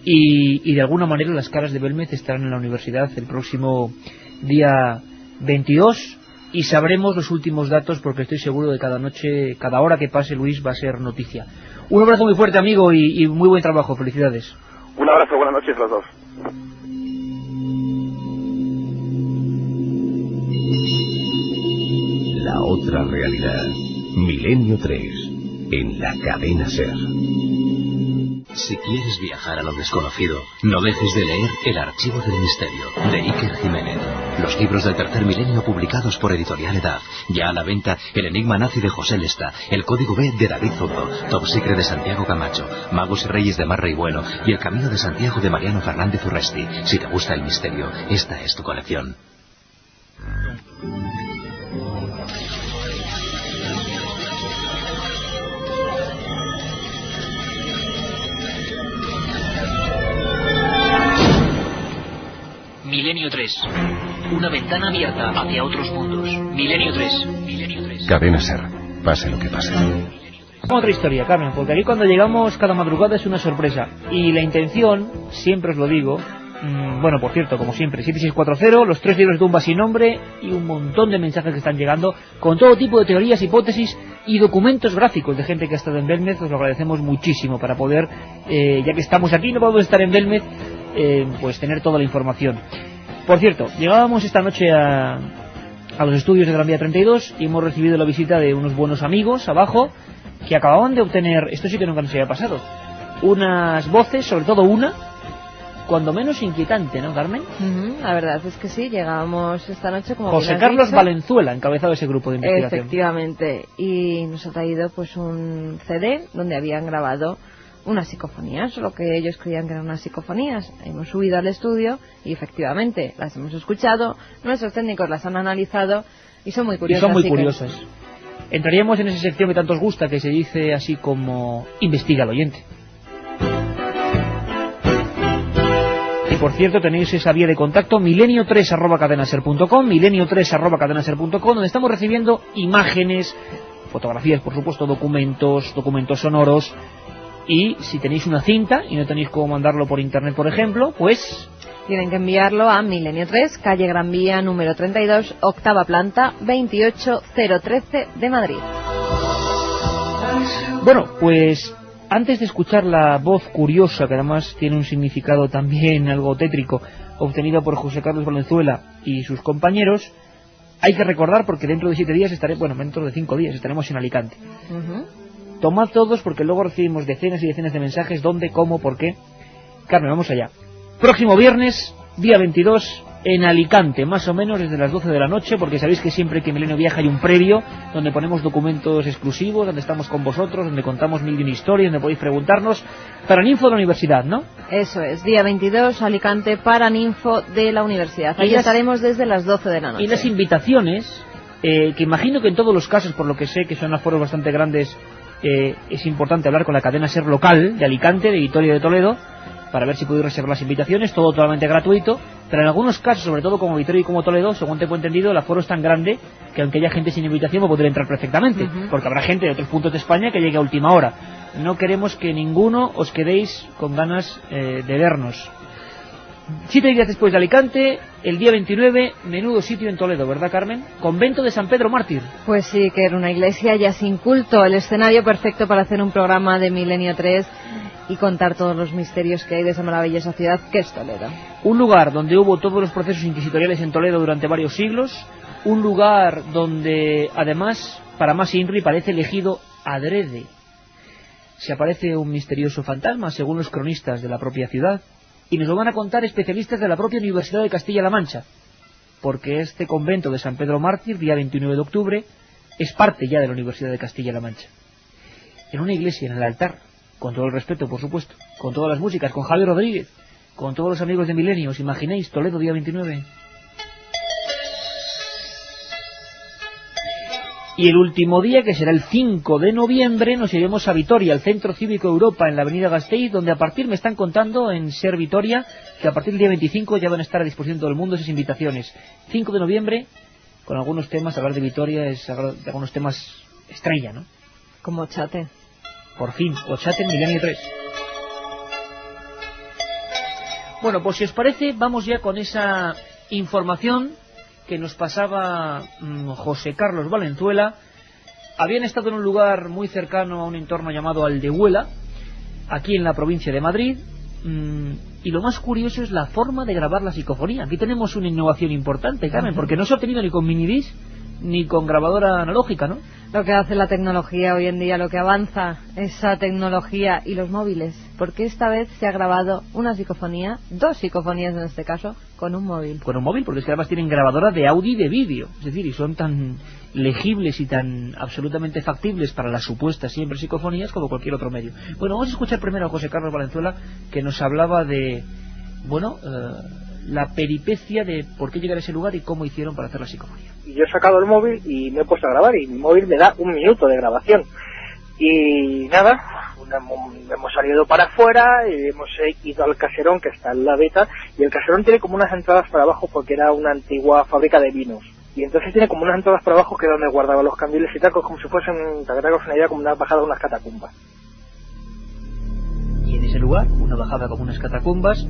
y de alguna manera las caras de Belmez estarán en la universidad el próximo día 22, y sabremos los últimos datos, porque estoy seguro de cada noche, cada hora que pase, Luis, va a ser noticia. Un abrazo muy fuerte, amigo, y muy buen trabajo. Felicidades. Un abrazo, buenas noches los dos. La otra realidad. Milenio 3. En la cadena SER. Si quieres viajar a lo desconocido, no dejes de leer El Archivo del Misterio, de Iker Jiménez. Los libros del tercer milenio publicados por Editorial Edad. Ya a la venta El Enigma Nazi de José Lesta, El Código B de David Zurdo, Top Secret de Santiago Camacho, Magos y Reyes de Marra y Bueno y El Camino de Santiago de Mariano Fernández Urresti. Si te gusta el misterio, esta es tu colección. Milenio 3. Una ventana abierta hacia otros mundos. Milenio 3. Milenio 3. Cadena Ser. Pase lo que pase. Otra historia, Carmen, porque aquí cuando llegamos cada madrugada es una sorpresa. Y la intención, siempre os lo digo, bueno, por cierto, como siempre, 7640, los 3 libros de Tumba sin nombre y un montón de mensajes que están llegando con todo tipo de teorías, hipótesis y documentos gráficos de gente que ha estado en Belmez. Os lo agradecemos muchísimo para poder, ya que estamos aquí, no podemos estar en Belmez, pues tener toda la información. Por cierto, llegábamos esta noche a los estudios de Gran Vía 32 y hemos recibido la visita de unos buenos amigos abajo que acababan de obtener, esto sí que nunca nos había pasado, unas voces, sobre todo una, cuando menos inquietante, ¿no, Carmen? La verdad es que sí, llegábamos esta noche como José Carlos Valenzuela, encabezado ese grupo de investigación. Efectivamente, y nos ha traído pues un CD donde habían grabado unas psicofonías, lo que ellos creían que eran unas psicofonías. Hemos subido al estudio y efectivamente las hemos escuchado, nuestros técnicos las han analizado y son muy curiosas. Y son muy curiosas. Entraríamos en esa sección que tanto os gusta, que se dice así como investiga al oyente. Y por cierto, tenéis esa vía de contacto, milenio3@cadenaser.com, milenio3@cadenaser.com, donde estamos recibiendo imágenes, fotografías, por supuesto, documentos sonoros. Y si tenéis una cinta y no tenéis cómo mandarlo por internet, por ejemplo, pues tienen que enviarlo a Milenio 3, calle Gran Vía, número 32, octava planta, 28013 de Madrid. Bueno, pues antes de escuchar la voz curiosa, que además tiene un significado también algo tétrico, obtenida por José Carlos Valenzuela y sus compañeros, hay que recordar, porque dentro de 7 días dentro de 5 días estaremos en Alicante. Tomad todos, porque luego recibimos decenas y decenas de mensajes, dónde, cómo, por qué. Carmen, vamos allá. Próximo viernes, día 22, en Alicante, más o menos desde las 12 de la noche, porque sabéis que siempre que Milenio viaja hay un previo, donde ponemos documentos exclusivos, donde estamos con vosotros, donde contamos 1001 historias, donde podéis preguntarnos. Paraninfo de la universidad, ¿no? Eso es, día 22, Alicante, Paraninfo de la universidad. Ahí estaremos desde las 12 de la noche. Y las invitaciones, que imagino que en todos los casos, por lo que sé que son aforos bastante grandes, es importante hablar con la cadena SER local de Alicante, de Vitoria de Toledo, para ver si podéis reservar las invitaciones, todo totalmente gratuito, pero en algunos casos, sobre todo como Vitoria y como Toledo, según tengo entendido, el aforo es tan grande que aunque haya gente sin invitación va a poder entrar perfectamente, porque habrá gente de otros puntos de España que llegue a última hora. No queremos que ninguno os quedéis con ganas de vernos. 7 días después de Alicante, el día 29, menudo sitio en Toledo, ¿verdad, Carmen? Convento de San Pedro Mártir. Pues sí, que era una iglesia ya sin culto, el escenario perfecto para hacer un programa de Milenio 3 y contar todos los misterios que hay de esa maravillosa ciudad que es Toledo. Un lugar donde hubo todos los procesos inquisitoriales en Toledo durante varios siglos, un lugar donde, además, para más INRI, parece elegido adrede. Se aparece un misterioso fantasma, según los cronistas de la propia ciudad, y nos lo van a contar especialistas de la propia Universidad de Castilla-La Mancha, porque este convento de San Pedro Mártir, día 29 de octubre, es parte ya de la Universidad de Castilla-La Mancha. En una iglesia, en el altar, con todo el respeto, por supuesto, con todas las músicas, con Javier Rodríguez, con todos los amigos de Milenio, ¿os imagináis? Toledo, día 29. Y el último día, que será el 5 de noviembre, nos iremos a Vitoria, al Centro Cívico Europa, en la avenida Gasteiz, donde a partir, me están contando en Ser Vitoria, que a partir del día 25 ya van a estar a disposición de todo el mundo esas invitaciones. 5 de noviembre, con algunos temas, hablar de Vitoria es hablar de algunos temas estrella, ¿no? Como Chate. Por fin, o Chate en Milenio 3. Bueno, pues si os parece, vamos ya con esa información que nos pasaba José Carlos Valenzuela. Habían estado en un lugar muy cercano a un entorno llamado Aldehuela, aquí en la provincia de Madrid, y lo más curioso es la forma de grabar la psicofonía. Aquí tenemos una innovación importante, Carmen, porque no se ha obtenido ni con minidisc ni con grabadora analógica, ¿no? lo que hace la tecnología hoy en día, lo que avanza esa tecnología y los móviles, porque esta vez se ha grabado una psicofonía, 2 psicofonías en este caso, con un móvil. Con un móvil, porque es que además tienen grabadora de audio y de vídeo, es decir, y son tan legibles y tan absolutamente factibles para las supuestas siempre psicofonías como cualquier otro medio. Bueno, vamos a escuchar primero a José Carlos Valenzuela, que nos hablaba de, la peripecia de por qué llegar a ese lugar y cómo hicieron para hacer la psicofonía. Y yo he sacado el móvil y me he puesto a grabar, y mi móvil me da 1 minuto de grabación. Y nada, hemos salido para afuera y hemos ido al caserón que está en la Beta, y el caserón tiene como unas entradas para abajo porque era una antigua fábrica de vinos. Y entonces tiene como unas entradas para abajo que es donde guardaba los candiles y tacos, como si fuesen, para que te hagas una idea, como una bajada de unas catacumbas. Y en ese lugar, una bajada como unas catacumbas,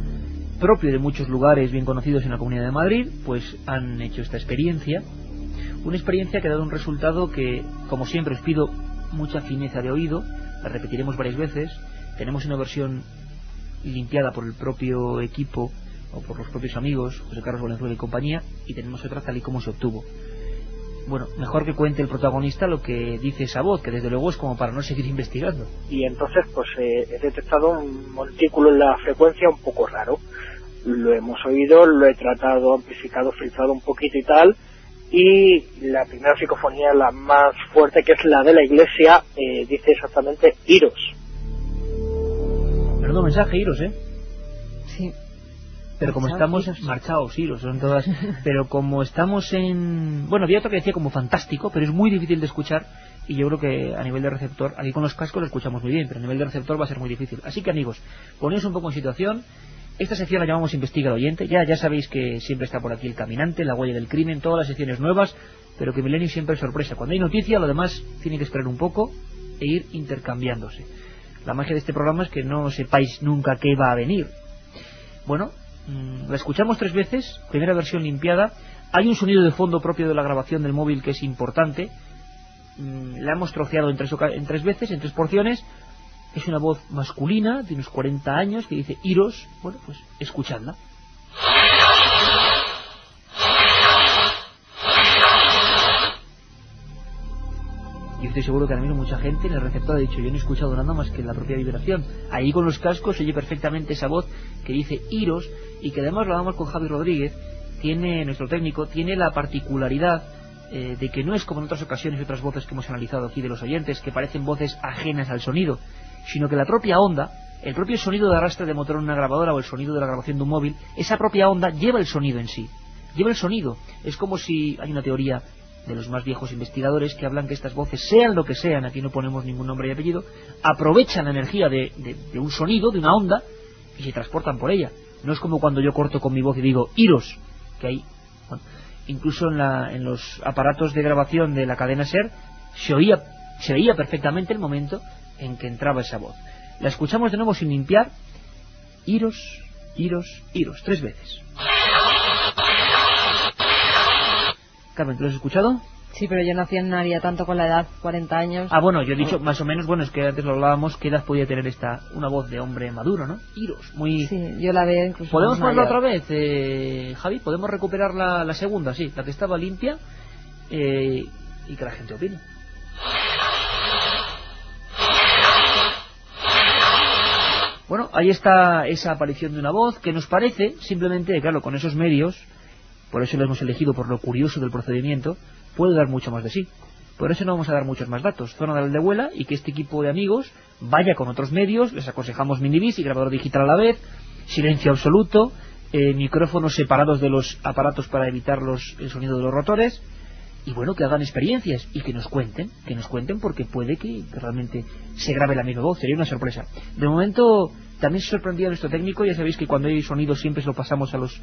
propio de muchos lugares bien conocidos en la Comunidad de Madrid, pues han hecho esta experiencia. Una experiencia que ha dado un resultado que, como siempre, os pido mucha fineza de oído, la repetiremos varias veces. Tenemos una versión limpiada por el propio equipo o por los propios amigos, José Carlos Valenzuela y compañía, y tenemos otra tal y como se obtuvo. Bueno, mejor que cuente el protagonista lo que dice esa voz, que desde luego es como para no seguir investigando. Y entonces pues he detectado un montículo en la frecuencia un poco raro. Lo hemos oído, lo he tratado, amplificado, filtrado un poquito y tal, y la primera psicofonía, la más fuerte, que es la de la iglesia, dice exactamente iros. Menudo mensaje, iros, Sí. Pero como estamos marchados, iros, son todas. Pero como estamos en... Bueno, había otro que decía como fantástico, pero es muy difícil de escuchar, y yo creo que a nivel de receptor, aquí con los cascos lo escuchamos muy bien, pero a nivel de receptor va a ser muy difícil. Así que, amigos, ponéis un poco en situación. Esta sección la llamamos Investiga al Oyente. Ya sabéis que siempre está por aquí el caminante, la huella del crimen, todas las secciones nuevas, pero que Milenio siempre es sorpresa. Cuando hay noticia, lo demás tiene que esperar un poco e ir intercambiándose. La magia de este programa es que no sepáis nunca qué va a venir. Bueno, la escuchamos 3 veces, primera versión limpiada. Hay un sonido de fondo propio de la grabación del móvil que es importante. La hemos troceado en 3 veces, en 3 porciones. Es una voz masculina de unos 40 años que dice iros. Bueno, pues escuchadla. Yo estoy seguro que ahora mismo mucha gente en el receptor ha dicho: yo no he escuchado nada más que la propia vibración. Ahí con los cascos se oye perfectamente esa voz que dice iros, y que además lo hablamos con Javi Rodríguez, nuestro técnico, tiene la particularidad de que no es como en otras ocasiones, otras voces que hemos analizado aquí de los oyentes, que parecen voces ajenas al sonido, sino que la propia onda, el propio sonido de arrastre de motor en una grabadora o el sonido de la grabación de un móvil, esa propia onda lleva el sonido en sí, lleva el sonido. Es como si hay una teoría de los más viejos investigadores que hablan que estas voces, sean lo que sean, aquí no ponemos ningún nombre y apellido, aprovechan la energía de un sonido, de una onda, y se transportan por ella. No es como cuando yo corto con mi voz y digo iros, que hay, bueno, incluso en los aparatos de grabación de la cadena SER se veía perfectamente el momento en que entraba esa voz. La escuchamos de nuevo sin limpiar. Iros, iros, iros, 3 veces. Carmen, ¿tú lo has escuchado? Sí, pero yo no haría tanto con la edad, 40 años. Ah, bueno, yo he dicho más o menos, bueno, es que antes lo hablábamos, ¿qué edad podía tener una voz de hombre maduro, ¿no? Iros, muy... Sí, yo la veo incluso. ¿Podemos ponerla otra vez, Javi? ¿Podemos recuperar la segunda? Sí, la que estaba limpia, y que la gente opine. Bueno, ahí está esa aparición de una voz que nos parece, simplemente, claro, con esos medios, por eso lo hemos elegido, por lo curioso del procedimiento, puede dar mucho más de sí. Por eso no vamos a dar muchos más datos. Zona de Aldehuela, y que este equipo de amigos vaya con otros medios. Les aconsejamos minivis y grabador digital a la vez, silencio absoluto, micrófonos separados de los aparatos para evitar el sonido de los rotores, y bueno, que hagan experiencias y que nos cuenten porque puede que realmente se grabe la misma voz. Sería una sorpresa. De momento también se sorprendía nuestro técnico. Ya sabéis que cuando hay sonido siempre se lo pasamos a los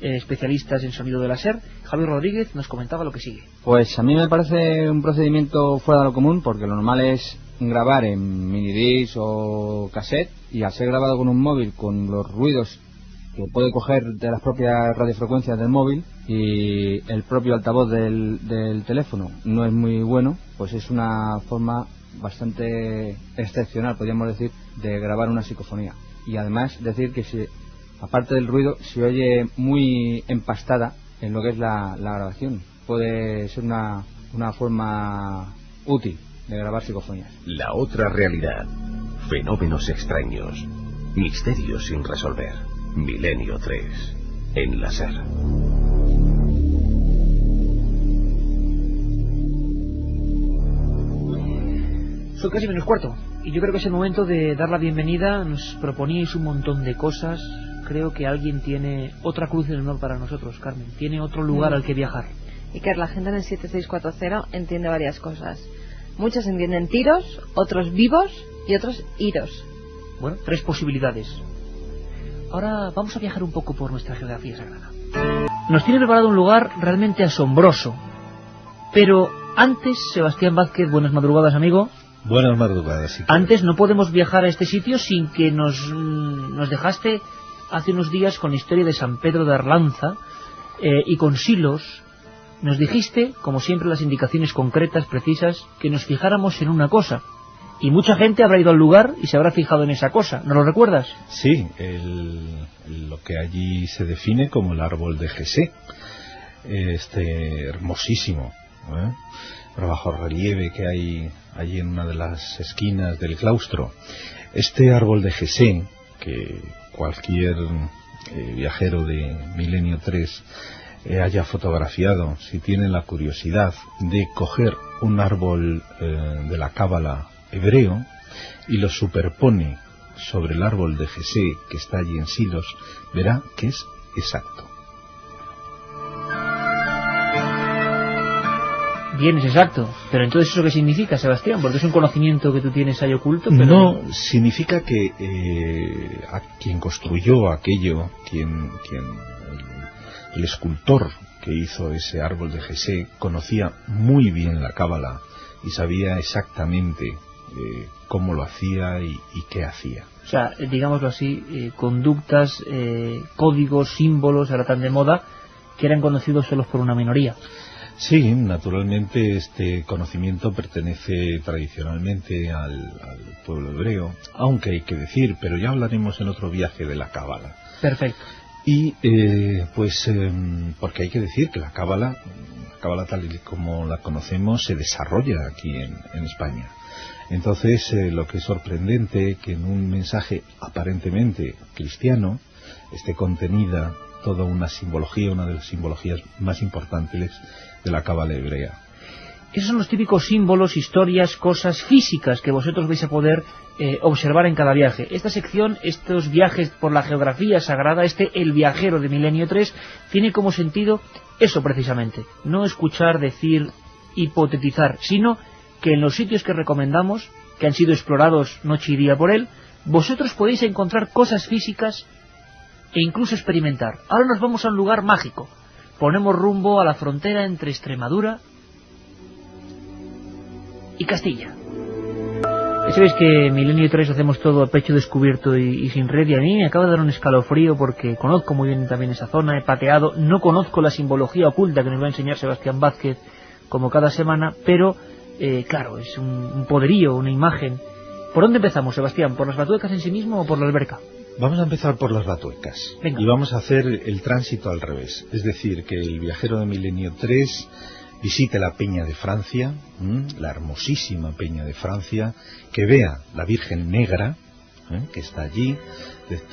especialistas en sonido de láser. Javier Rodríguez nos comentaba lo que sigue. Pues a mí me parece un procedimiento fuera de lo común, porque lo normal es grabar en minidisc o cassette, y al ser grabado con un móvil, con los ruidos que puede coger de las propias radiofrecuencias del móvil y el propio altavoz del teléfono no es muy bueno, pues es una forma bastante excepcional, podríamos decir, de grabar una psicofonía. Y además decir que aparte del ruido, se oye muy empastada en lo que es la grabación. Puede ser una forma útil de grabar psicofonías. La otra realidad. Fenómenos extraños. Misterios sin resolver. Milenio 3. En la SER. Son casi menos cuarto. Y yo creo que es el momento de dar la bienvenida. Nos proponíais un montón de cosas. Creo que alguien tiene otra cruz en honor para nosotros, Carmen. Tiene otro lugar al que viajar. Y que la gente en el 7640 entiende varias cosas. Muchos entienden tiros, otros vivos y otros iros. Bueno, 3 posibilidades. Ahora vamos a viajar un poco por nuestra geografía sagrada. Nos tiene preparado un lugar realmente asombroso. Pero antes, Sebastián Vázquez, buenas madrugadas, amigo. Buenas madrugadas. Sí. Antes no podemos viajar a este sitio sin que nos dejaste hace unos días con la historia de San Pedro de Arlanza y con Silos. Nos dijiste, como siempre, las indicaciones concretas, precisas, que nos fijáramos en una cosa. Y mucha gente habrá ido al lugar y se habrá fijado en esa cosa. ¿No lo recuerdas? Sí, lo que allí se define como el árbol de Jesé. Hermosísimo, bajo relieve que hay allí en una de las esquinas del claustro. Este árbol de Jesé, que cualquier viajero de Milenio 3 haya fotografiado, si tiene la curiosidad de coger un árbol de la cábala hebreo y lo superpone sobre el árbol de Jesé que está allí en Silos, verá que es exacto. Bien, es exacto. Pero entonces, ¿eso qué significa, Sebastián? Porque es un conocimiento que tú tienes ahí oculto. Pero no, significa que a quien construyó aquello, el escultor que hizo ese árbol de Jesé, conocía muy bien la cábala y sabía exactamente cómo lo hacía y qué hacía. O sea, digámoslo así, conductas, códigos, símbolos, ahora tan de moda, que eran conocidos solo por una minoría. Sí, naturalmente este conocimiento pertenece tradicionalmente al pueblo hebreo, aunque hay que decir, pero ya hablaremos en otro viaje de la cábala. Perfecto. Y porque hay que decir que la cábala tal y como la conocemos se desarrolla aquí en España. Entonces lo que es sorprendente que en un mensaje aparentemente cristiano esté contenida toda una simbología, una de las simbologías más importantes de la cábala hebrea. Esos son los típicos símbolos, historias, cosas físicas que vosotros vais a poder observar en cada viaje. Esta sección, estos viajes por la geografía sagrada, El Viajero de Milenio 3, tiene como sentido eso precisamente. No escuchar, decir, hipotetizar, sino que en los sitios que recomendamos, que han sido explorados noche y día por él, vosotros podéis encontrar cosas físicas e incluso experimentar. Ahora nos vamos a un lugar mágico. Ponemos rumbo a la frontera entre Extremadura y Castilla. Ya sabéis que Milenio 3 hacemos todo a pecho descubierto y sin red, y a mí me acaba de dar un escalofrío porque conozco muy bien también esa zona, he pateado, no conozco la simbología oculta que nos va a enseñar Sebastián Vázquez como cada semana, pero claro, es un poderío, una imagen. ¿Por dónde empezamos, Sebastián? ¿Por las Batuecas en sí mismo o por la alberca? Vamos a empezar por las Batuecas. Venga. Y vamos a hacer el tránsito al revés, es decir, que el viajero de Milenio 3 visite la Peña de Francia, la hermosísima Peña de Francia, que vea la Virgen Negra, que está allí,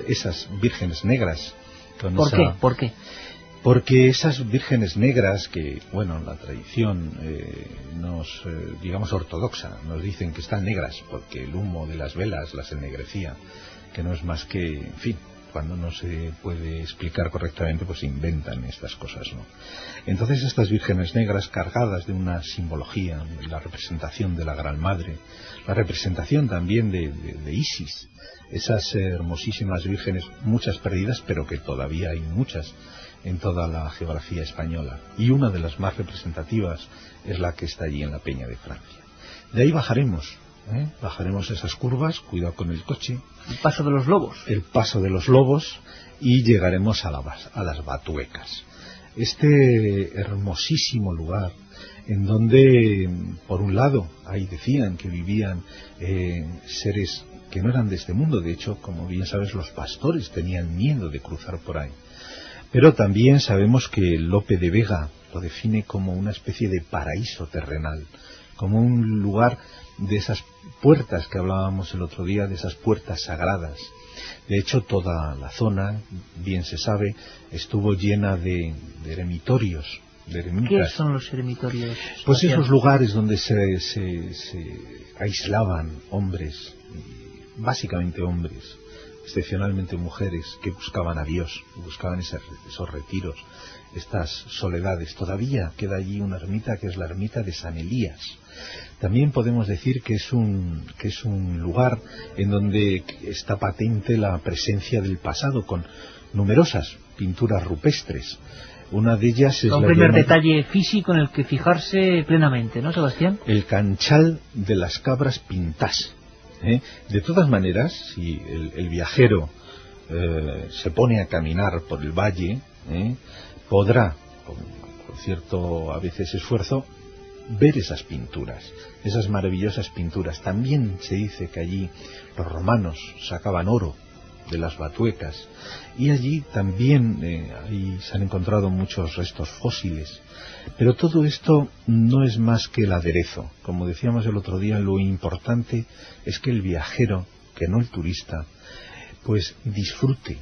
esas vírgenes negras. ¿Por qué? Porque esas vírgenes negras que, bueno, la tradición digamos ortodoxa, nos dicen que están negras porque el humo de las velas las ennegrecía, que no es más que, en fin, cuando no se puede explicar correctamente, pues inventan estas cosas, ¿no? Entonces estas vírgenes negras cargadas de una simbología, la representación de la Gran Madre, la representación también de Isis, esas hermosísimas vírgenes, muchas perdidas, pero que todavía hay muchas en toda la geografía española, y una de las más representativas es la que está allí en la Peña de Francia. De ahí bajaremos esas curvas, cuidado con el coche, el paso de los lobos, y llegaremos a las Batuecas, este hermosísimo lugar en donde por un lado ahí decían que vivían seres que no eran de este mundo. De hecho, como bien sabes, los pastores tenían miedo de cruzar por ahí. Pero también sabemos que Lope de Vega lo define como una especie de paraíso terrenal, como un lugar de esas puertas que hablábamos el otro día, de esas puertas sagradas. De hecho, toda la zona, bien se sabe, estuvo llena de eremitorios, de eremitas. ¿Qué son los eremitorios? Pues esos lugares donde se aislaban hombres, básicamente hombres, excepcionalmente mujeres, que buscaban a Dios, buscaban esos retiros, estas soledades. Todavía queda allí una ermita que es la ermita de San Elías. También podemos decir que es un lugar en donde está patente la presencia del pasado, con numerosas pinturas rupestres. Una de ellas es un primer detalle físico en el que fijarse plenamente, ¿no, Sebastián? El canchal de las cabras pintás. De todas maneras, si el viajero se pone a caminar por el valle, podrá, con cierto a veces esfuerzo, ver esas pinturas, esas maravillosas pinturas. También se dice que allí los romanos sacaban oro de las batuecas, y allí también ahí se han encontrado muchos restos fósiles. Pero todo esto no es más que el aderezo. Como decíamos el otro día, lo importante es que el viajero, que no el turista, pues disfrute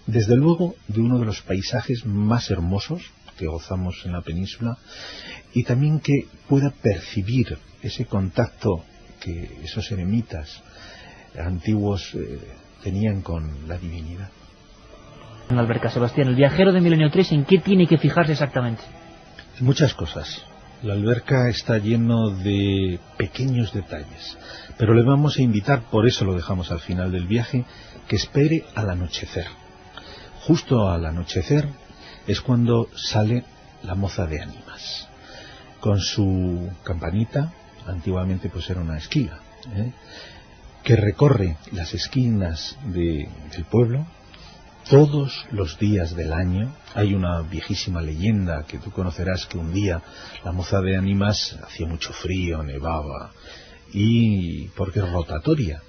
desde luego de uno de los paisajes más hermosos que gozamos en la península, y también que pueda percibir ese contacto que esos eremitas antiguos tenían con la divinidad. En la alberca, Sebastián, el viajero de Milenio 3, ¿en qué tiene que fijarse exactamente? Muchas cosas. La alberca está lleno de pequeños detalles, pero le vamos a invitar, por eso lo dejamos al final del viaje, que espere al anochecer. Justo al anochecer es cuando sale la moza de ánimas, con su campanita, antiguamente pues era una esquila, que recorre las esquinas del pueblo todos los días del año. Hay una viejísima leyenda que tú conocerás, que un día la moza de ánimas hacía mucho frío, nevaba, y porque es rotatoria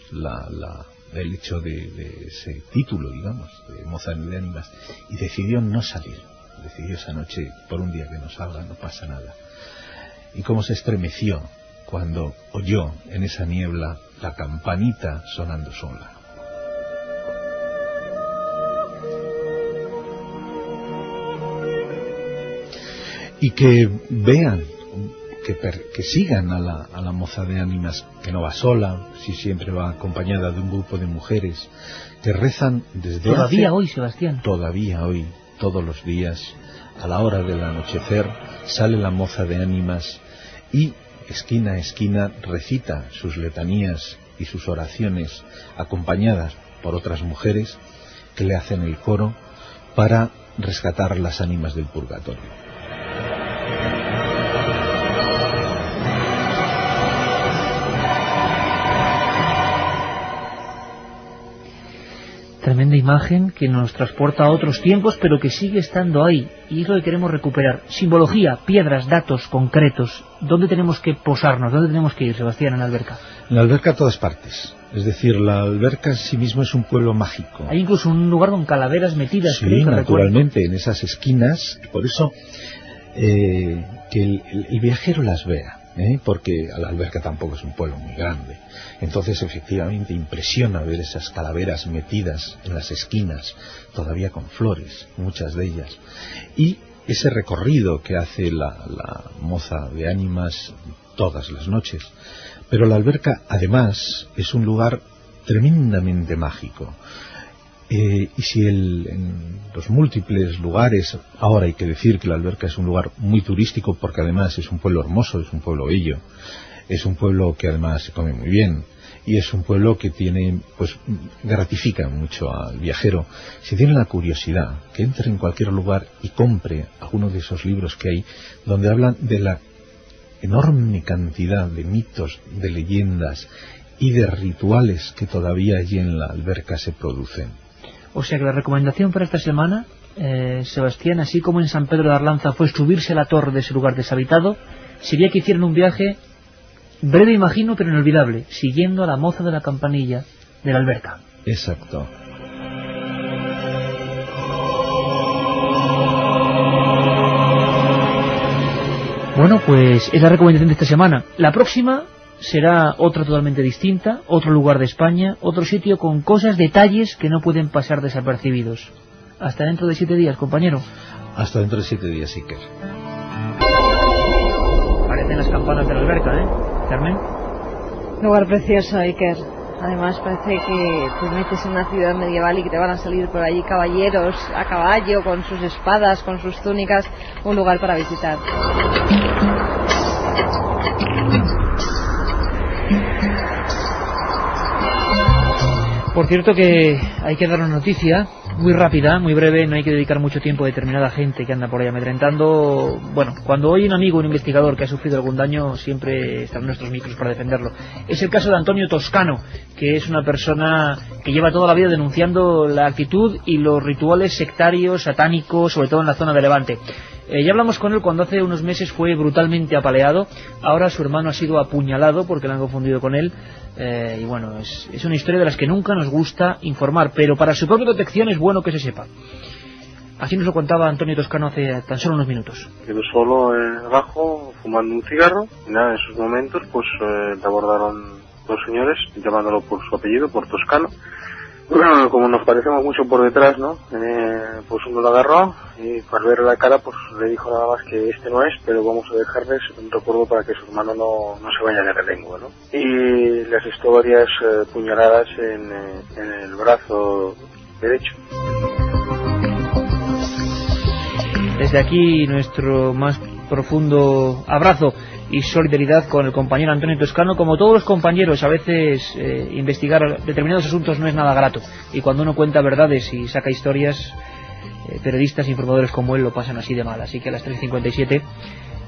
el hecho de ese título, digamos, de moza de ánimas, y decidió no salir. Decidió esa noche, por un día que no salga, no pasa nada. Y cómo se estremeció cuando oyó en esa niebla la campanita sonando sola. Y que vean, que sigan a la moza de ánimas, que no va sola, si siempre va acompañada de un grupo de mujeres que rezan desde todavía hoy, Sebastián. Todavía hoy, todos los días, a la hora del anochecer, sale la moza de ánimas y esquina a esquina recita sus letanías y sus oraciones, acompañadas por otras mujeres que le hacen el coro para rescatar las ánimas del purgatorio. Tremenda imagen que nos transporta a otros tiempos, pero que sigue estando ahí, y es lo que queremos recuperar. Simbología, piedras, datos concretos. ¿Dónde tenemos que posarnos? ¿Dónde tenemos que ir, Sebastián, en la alberca? En la alberca a todas partes. Es decir, la alberca en sí mismo es un pueblo mágico. Hay incluso un lugar con calaveras metidas. Sí, naturalmente, en esas esquinas. Por eso que el viajero las vea. Porque la alberca tampoco es un pueblo muy grande. Entonces efectivamente impresiona ver esas calaveras metidas en las esquinas, todavía con flores, muchas de ellas, y ese recorrido que hace la moza de ánimas todas las noches. Pero la alberca además es un lugar tremendamente mágico. Y si en los múltiples lugares, ahora hay que decir que la alberca es un lugar muy turístico, porque además es un pueblo hermoso, es un pueblo bello, es un pueblo que además se come muy bien, y es un pueblo que tiene, pues gratifica mucho al viajero. Si tiene la curiosidad, que entre en cualquier lugar y compre alguno de esos libros que hay, donde hablan de la enorme cantidad de mitos, de leyendas y de rituales que todavía allí en la alberca se producen. O sea que la recomendación para esta semana, Sebastián, así como en San Pedro de Arlanza fue subirse a la torre de ese lugar deshabitado, sería que hicieran un viaje breve, imagino, pero inolvidable, siguiendo a la moza de la campanilla de la alberca. Exacto. Bueno, pues es la recomendación de esta semana. La próxima será otra totalmente distinta, otro lugar de España, otro sitio con cosas, detalles que no pueden pasar desapercibidos. Hasta dentro de 7 días, compañero. Hasta dentro de 7 días, Iker. Parecen las campanas de la alberca, ¿eh, Carmen? Lugar precioso, Iker. Además parece que te metes en una ciudad medieval y que te van a salir por allí caballeros a caballo, con sus espadas, con sus túnicas. Un lugar para visitar. Por cierto que hay que dar una noticia muy rápida, muy breve, no hay que dedicar mucho tiempo a determinada gente que anda por ahí amedrentando. Bueno, cuando hay un amigo, un investigador que ha sufrido algún daño, siempre están nuestros micros para defenderlo. Es el caso de Antonio Toscano, que es una persona que lleva toda la vida denunciando la actitud y los rituales sectarios, satánicos, sobre todo en la zona de Levante. Ya hablamos con él cuando hace unos meses fue brutalmente apaleado. Ahora su hermano ha sido apuñalado porque lo han confundido con él. Y bueno, es una historia de las que nunca nos gusta informar, pero para su propia protección es bueno que se sepa. Así nos lo contaba Antonio Toscano hace tan solo unos minutos. Quedó solo abajo fumando un cigarro y nada, en esos momentos pues le abordaron dos señores llamándolo por su apellido, por Toscano. Bueno, como nos parecemos mucho por detrás, ¿no? Pues uno lo agarró y para ver la cara pues le dijo nada más que este no es, pero vamos a dejarles un recuerdo para que su hermano no se vaya de relengua, ¿no? Y le asestó varias puñaladas en el brazo derecho. Desde aquí nuestro más profundo abrazo y solidaridad con el compañero Antonio Toscano. Como todos los compañeros, a veces investigar determinados asuntos no es nada grato, y cuando uno cuenta verdades y saca historias, periodistas e informadores como él lo pasan así de mal. Así que a las 3:57,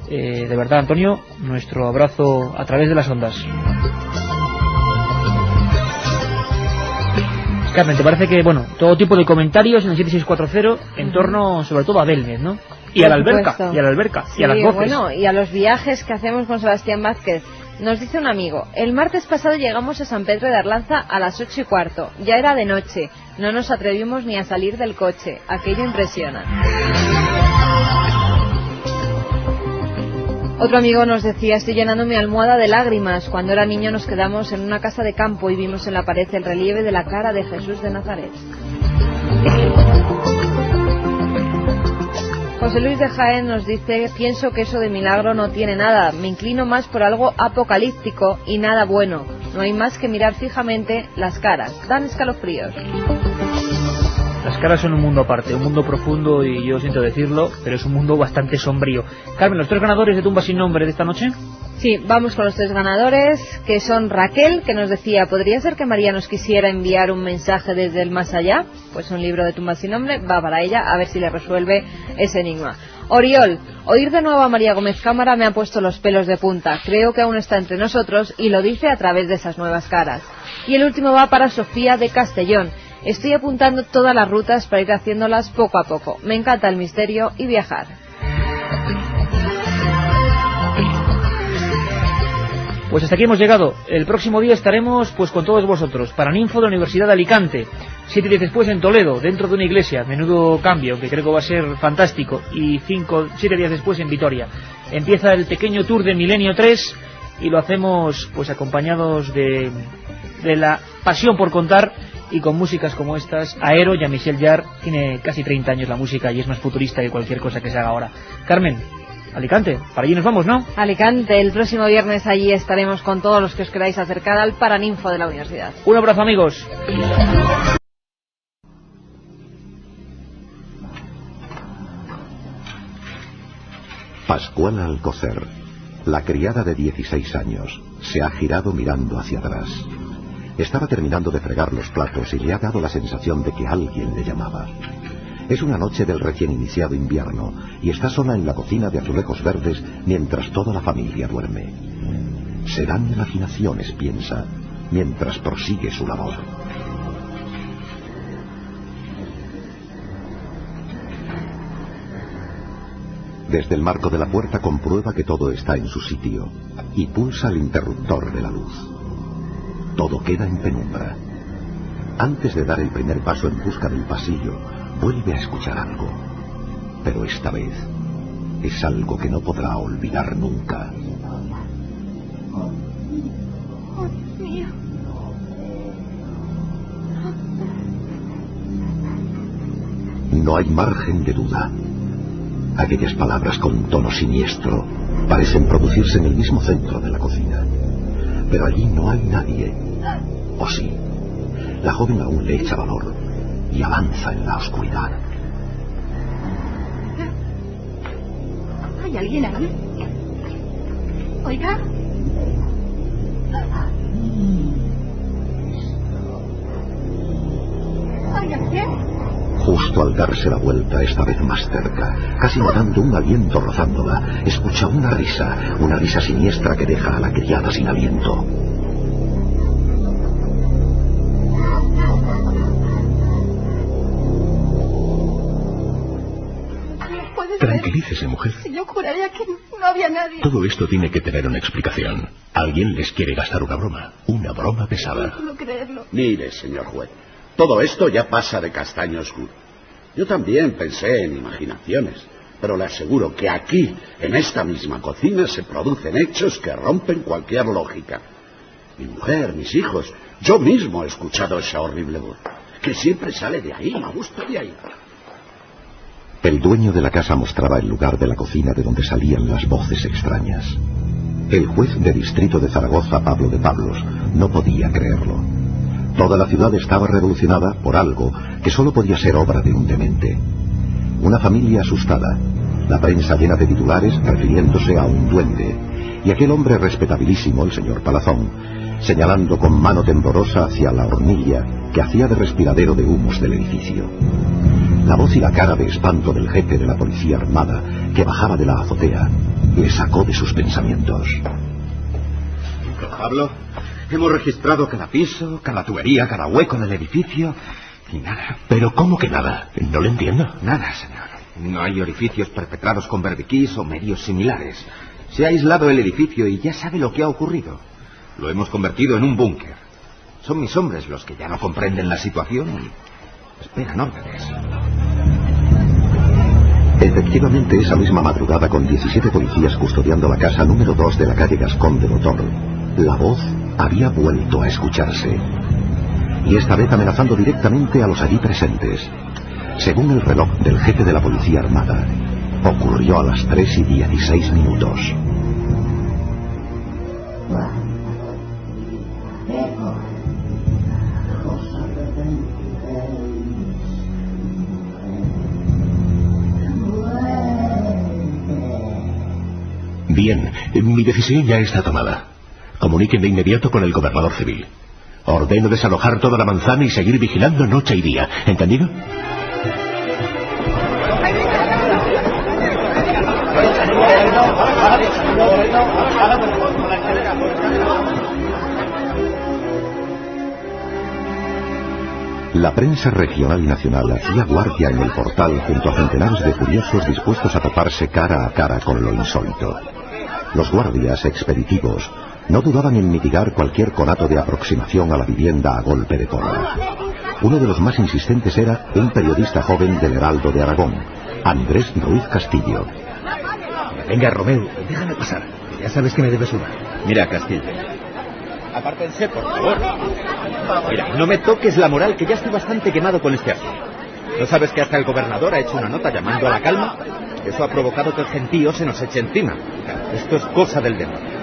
de verdad, Antonio, nuestro abrazo a través de las ondas. Carmen, ¿te parece que, bueno, todo tipo de comentarios en el 7640 en torno sobre todo a Belmez, ¿no? Y a la alberca, sí, y a las voces. Bueno, y a los viajes que hacemos con Sebastián Vázquez. Nos dice un amigo: el martes pasado llegamos a San Pedro de Arlanza a las 8:15. Ya era de noche. No nos atrevimos ni a salir del coche. Aquello impresiona. Otro amigo nos decía: estoy llenando mi almohada de lágrimas. Cuando era niño nos quedamos en una casa de campo y vimos en la pared el relieve de la cara de Jesús de Nazaret. José Luis de Jaén nos dice: pienso que eso de milagro no tiene nada, me inclino más por algo apocalíptico y nada bueno. No hay más que mirar fijamente las caras, dan escalofríos. Las caras son un mundo aparte, un mundo profundo, y yo siento decirlo, pero es un mundo bastante sombrío. Carmen, ¿los 3 ganadores de Tumba sin Nombre de esta noche? Sí, vamos con los 3 ganadores, que son Raquel, que nos decía: ¿podría ser que María nos quisiera enviar un mensaje desde el más allá? Pues un libro de Tumba sin Nombre va para ella, a ver si le resuelve ese enigma. Oriol: oír de nuevo a María Gómez Cámara me ha puesto los pelos de punta. Creo que aún está entre nosotros y lo dice a través de esas nuevas caras. Y el último va para Sofía de Castellón: estoy apuntando todas las rutas para ir haciéndolas poco a poco. Me encanta el misterio y viajar. Pues hasta aquí hemos llegado. El próximo día estaremos pues con todos vosotros. Paraninfo de la Universidad de Alicante. 7 días después en Toledo, dentro de una iglesia. Menudo cambio, que creo que va a ser fantástico. Y 7 días después en Vitoria. Empieza el pequeño tour de Milenio 3 y lo hacemos pues acompañados de la pasión por contar y con músicas como estas. Aero, Jean-Michel Jarre, tiene casi 30 años la música y es más futurista que cualquier cosa que se haga ahora. Carmen, Alicante, para allí nos vamos, ¿no? Alicante, el próximo viernes allí estaremos con todos los que os queráis acercar al Paraninfo de la universidad. Un abrazo, amigos. Pascuala Alcocer, la criada de 16 años, se ha girado mirando hacia atrás. Estaba terminando de fregar los platos y le ha dado la sensación de que alguien le llamaba. Es una noche del recién iniciado invierno y está sola en la cocina de azulejos verdes mientras toda la familia duerme. Serán imaginaciones, piensa, mientras prosigue su labor. Desde el marco de la puerta comprueba que todo está en su sitio y pulsa el interruptor de la luz. Todo queda en penumbra. Antes de dar el primer paso en busca del pasillo, vuelve a escuchar algo, pero esta vez es algo que no podrá olvidar nunca. Oh, Dios mío. No hay margen de duda. Aquellas palabras con tono siniestro parecen producirse en el mismo centro de la cocina. Pero allí no hay nadie. ¿O sí? La joven aún le echa valor y avanza en la oscuridad. ¿Hay alguien ahí? Oiga. ¿Hay alguien? Justo al darse la vuelta, esta vez más cerca, casi notando un aliento rozándola, escucha una risa siniestra que deja a la criada sin aliento. Tranquilícese, mujer. Si yo juraría que no había nadie. Todo esto tiene que tener una explicación. Alguien les quiere gastar una broma pesada. No puedo creerlo. Mire, señor juez, todo esto ya pasa de castaño oscuro. Yo también pensé en imaginaciones, pero le aseguro que aquí, en esta misma cocina, se producen hechos que rompen cualquier lógica. Mi mujer, mis hijos, yo mismo he escuchado esa horrible voz, que siempre sale de ahí, justo de ahí. El dueño de la casa mostraba el lugar de la cocina de donde salían las voces extrañas. El juez de distrito de Zaragoza, Pablo de Pablos, no podía creerlo. Toda la ciudad estaba revolucionada por algo que solo podía ser obra de un demente. Una familia asustada, la prensa llena de titulares refiriéndose a un duende, y aquel hombre respetabilísimo, el señor Palazón, señalando con mano temblorosa hacia la hornilla que hacía de respiradero de humos del edificio. La voz y la cara de espanto del jefe de la policía armada, que bajaba de la azotea, le sacó de sus pensamientos. Pablo, hemos registrado cada piso, cada tubería, cada hueco del edificio y nada. ¿Pero cómo que nada? No lo entiendo. Nada, señor. No hay orificios perpetrados con berbiquís o medios similares. Se ha aislado el edificio y ya sabe lo que ha ocurrido. Lo hemos convertido en un búnker. Son mis hombres los que ya no comprenden la situación y esperan órdenes. Efectivamente, esa misma madrugada, con 17 policías custodiando la casa número 2 de la calle Gascón de Motor, la voz había vuelto a escucharse. Y esta vez amenazando directamente a los allí presentes. Según el reloj del jefe de la policía armada, ocurrió a las 3:16. Bien, mi decisión ya está tomada. Comuniquen de inmediato con el gobernador civil. Ordeno desalojar toda la manzana y seguir vigilando noche y día. ¿Entendido? La prensa regional y nacional hacía guardia en el portal junto a centenares de curiosos dispuestos a toparse cara a cara con lo insólito. Los guardias expeditivos no dudaban en mitigar cualquier conato de aproximación a la vivienda a golpe de porra. Uno de los más insistentes era un periodista joven del Heraldo de Aragón, Andrés Ruiz Castillo. Venga, Romeu, déjame pasar. Ya sabes que me debes una. Mira, Castillo. Apártense, por favor. Mira, no me toques la moral, que ya estoy bastante quemado con este asunto. ¿No sabes que hasta el gobernador ha hecho una nota llamando a la calma? Eso ha provocado que el gentío se nos eche encima. Esto es cosa del demonio.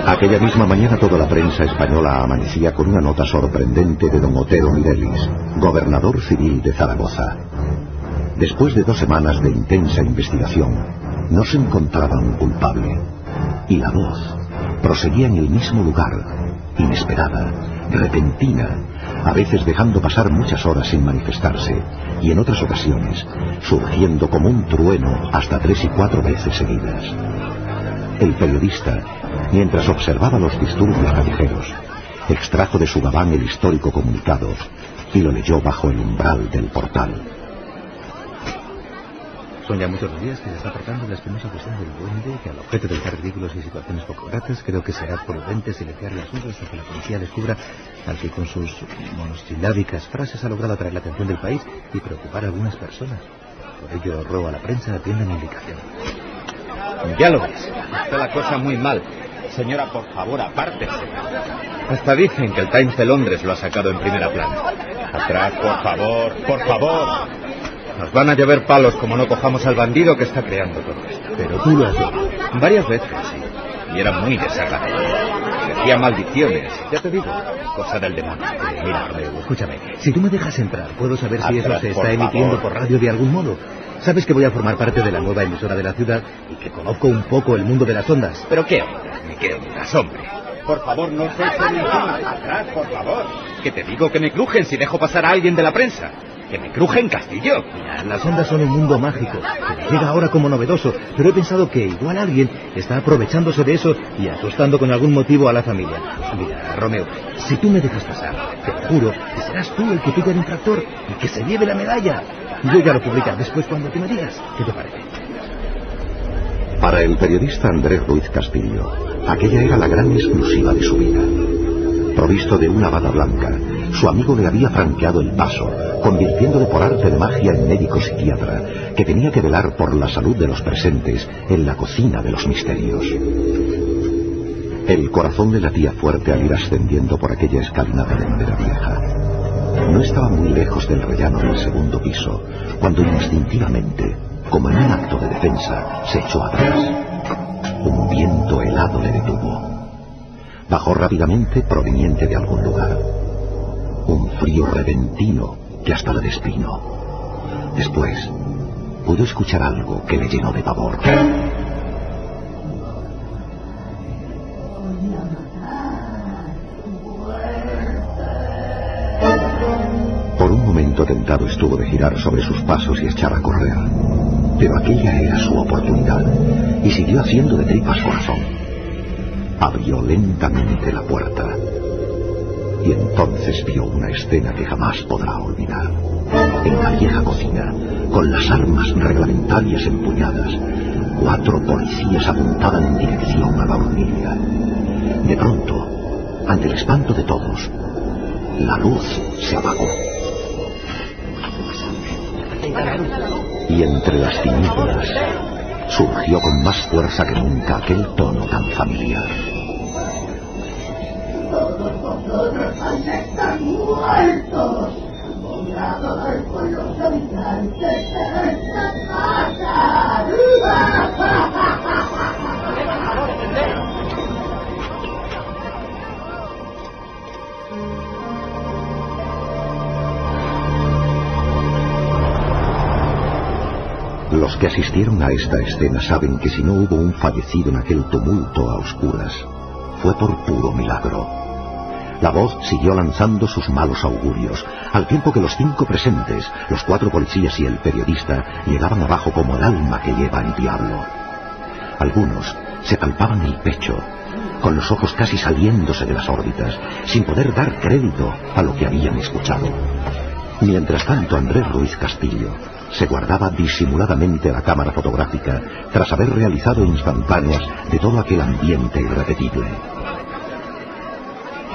Aquella misma mañana toda la prensa española amanecía con una nota sorprendente de don Otero Mirelis, gobernador civil de Zaragoza. Después de 2 semanas de intensa investigación, no se encontraba un culpable. Y la voz proseguía en el mismo lugar, inesperada, repentina, a veces dejando pasar muchas horas sin manifestarse, y en otras ocasiones surgiendo como un trueno hasta 3 y 4 veces seguidas. El periodista, mientras observaba los disturbios callejeros, extrajo de su gabán el histórico comunicado y lo leyó bajo el umbral del portal. Son ya muchos los días que se está tratando la espinosa cuestión del duende, que al objeto de evitar ridículos y situaciones poco gratas, creo que será prudente silenciar el asunto hasta que la policía descubra al que con sus monosilábicas frases ha logrado atraer la atención del país y preocupar a algunas personas. Por ello ruego a la prensa atienda mi indicación. Ya lo ves, está la cosa muy mal. Señora, por favor, apártese. Hasta dicen que el Times de Londres lo ha sacado en primera plana. Atrás, por favor, por favor. Nos van a llover palos como no cojamos al bandido que está creando todo esto. Pero tú lo has hecho. Varias veces, sí. Y era muy desagradable. Decía maldiciones, ya te digo, cosa del demonio. Mira, Romeo, escúchame. Si tú me dejas entrar, puedo saber si Atrás, eso se por está emitiendo favor. por radio de algún modo. Sabes que voy a formar parte de la nueva emisora de la ciudad y que conozco un poco el mundo de las ondas. ¿Pero qué ondas? Ni qué ondas, hombre. Por favor, no se echen encima. Atrás, por favor. Que te digo que me crujen si dejo pasar a alguien de la prensa. Que me crujen, Castillo. Mira, las ondas son un mundo mágico, que me llega ahora como novedoso, pero he pensado que igual alguien está aprovechándose de eso y asustando con algún motivo a la familia. Mira, Romeo, si tú me dejas pasar, te lo juro que serás tú el que pille al infractor y que se lleve la medalla. Yo ya lo publicaré después cuando tú me digas. ¿Qué te parece? Para el periodista Andrés Ruiz Castillo, aquella era la gran exclusiva de su vida. Provisto de una bata blanca, su amigo le había franqueado el paso, convirtiéndole por arte de magia en médico psiquiatra, que tenía que velar por la salud de los presentes en la cocina de los misterios. El corazón le latía fuerte al ir ascendiendo por aquella escalinata de madera vieja. No estaba muy lejos del rellano del segundo piso, cuando instintivamente, como en un acto de defensa, se echó atrás. Un viento helado le detuvo. Bajó rápidamente proveniente de algún lugar. Un frío repentino que hasta le despeinó. Después, pudo escuchar algo que le llenó de pavor. Por un momento tentado estuvo de girar sobre sus pasos y echar a correr. Pero aquella era su oportunidad, y siguió haciendo de tripas corazón. Abrió lentamente la puerta, y entonces vio una escena que jamás podrá olvidar. En la vieja cocina, con las armas reglamentarias empuñadas, 4 policías apuntaban en dirección a la hornilla. De pronto, ante el espanto de todos, la luz se apagó. Y entre las tinieblas surgió con más fuerza que nunca aquel tono tan familiar. Todos vosotros vais a estar muertos, colgados por los habitantes de esta casa. Los que asistieron a esta escena saben que si no hubo un fallecido en aquel tumulto a oscuras, fue por puro milagro. La voz siguió lanzando sus malos augurios, al tiempo que los 5 presentes, los 4 policías y el periodista, llegaban abajo como el alma que lleva el diablo. Algunos se palpaban el pecho, con los ojos casi saliéndose de las órbitas, sin poder dar crédito a lo que habían escuchado. Mientras tanto, Andrés Ruiz Castillo se guardaba disimuladamente la cámara fotográfica tras haber realizado instantáneas de todo aquel ambiente irrepetible.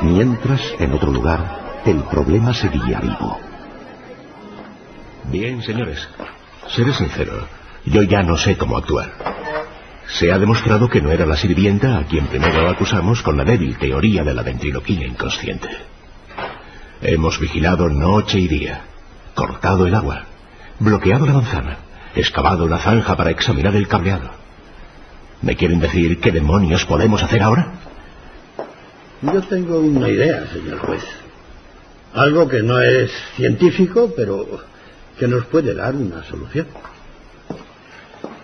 Mientras, en otro lugar, el problema seguía vivo. Bien, señores, seré sincero, yo ya no sé cómo actuar. Se ha demostrado que no era la sirvienta a quien primero acusamos con la débil teoría de la ventriloquía inconsciente. Hemos vigilado noche y día, cortado el agua, bloqueado la manzana, excavado una zanja para examinar el cableado. ¿Me quieren decir qué demonios podemos hacer ahora? Yo tengo una idea, señor juez. Algo que no es científico, pero que nos puede dar una solución.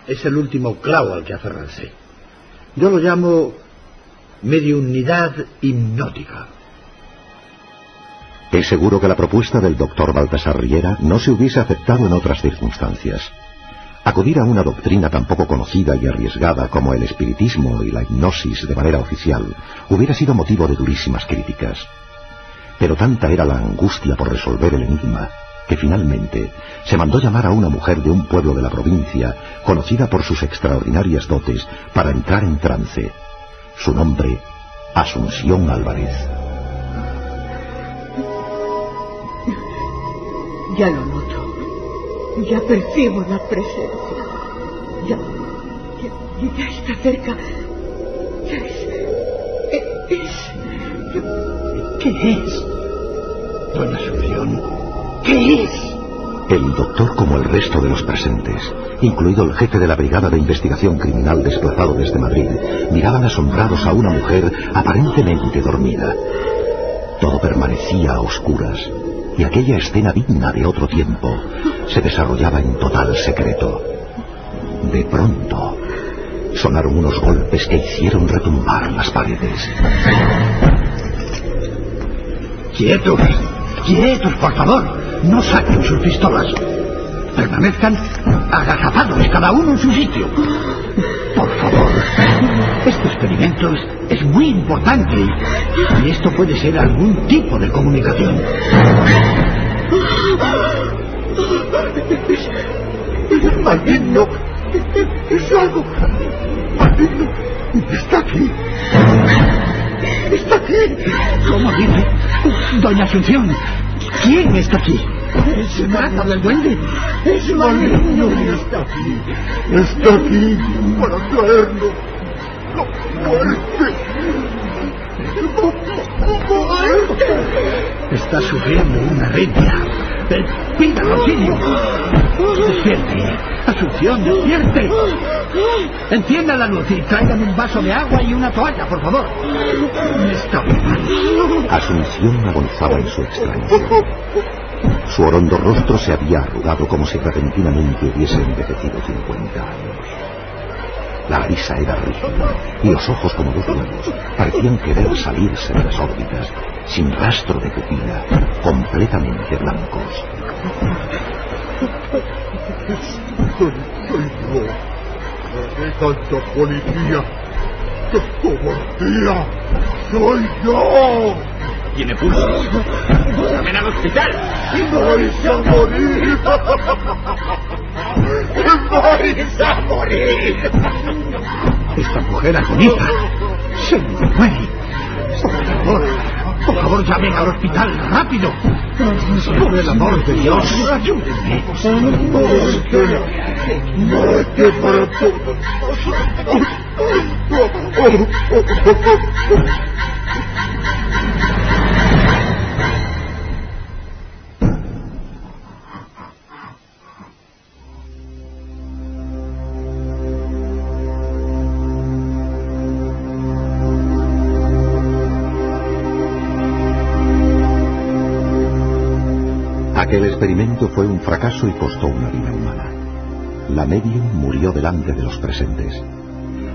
Es el último clavo al que aferrarse. Yo lo llamo mediunidad hipnótica. Es seguro que la propuesta del doctor Baltasar Riera no se hubiese aceptado en otras circunstancias. Acudir a una doctrina tan poco conocida y arriesgada como el espiritismo y la hipnosis de manera oficial hubiera sido motivo de durísimas críticas. Pero tanta era la angustia por resolver el enigma que finalmente se mandó llamar a una mujer de un pueblo de la provincia, conocida por sus extraordinarias dotes, para entrar en trance. Su nombre, Asunción Álvarez. Ya lo noto. Ya percibo la presencia. Ya está cerca. Ya ¿Qué es? Doña Asunción, ¿qué es? El doctor, como el resto de los presentes, incluido el jefe de la Brigada de Investigación Criminal desplazado desde Madrid, miraban asombrados a una mujer aparentemente dormida. Todo permanecía a oscuras, y aquella escena digna de otro tiempo se desarrollaba en total secreto. De pronto, sonaron unos golpes que hicieron retumbar las paredes. ¡Quietos! ¡Quietos, por favor! No saquen sus pistolas. Permanezcan agazapados, cada uno en su sitio. Por favor. Este experimento es muy importante y esto puede ser algún tipo de comunicación. Es maligno. Es algo maligno. Está aquí. Está aquí. ¿Cómo dice? Doña Asunción, ¿quién está aquí? ¿Se trata del duende? Es maligno y está aquí. Está aquí para traernos la muerte. ¡Muerte! Está sufriendo una arritmia. ¡Pida auxilio! ¡Despierte! ¡Asunción, despierte! Encienda la luz y traigan un vaso de agua y una toalla, por favor. Está bien. Asunción agonizaba en su extrañeza. Su orondo rostro se había arrugado como si repentinamente hubiese envejecido 50 años. La risa era rígida y los ojos, como dos huevos, parecían querer salirse de las órbitas, sin rastro de pupila, completamente blancos. Soy yo. ¿Qué tanta policía? ¡Qué cobardía! ¡Soy yo! Tiene pulsos. ¡Llamen al hospital! ¡Vais a morir! ¡Vais a morir! Esta mujer agoniza. Se muere. Por favor, llamen al hospital, rápido. Por el amor de Dios, ayúdenme. ¡Muerte para todos! Aquel experimento fue un fracaso y costó una vida humana. La medium murió delante de los presentes.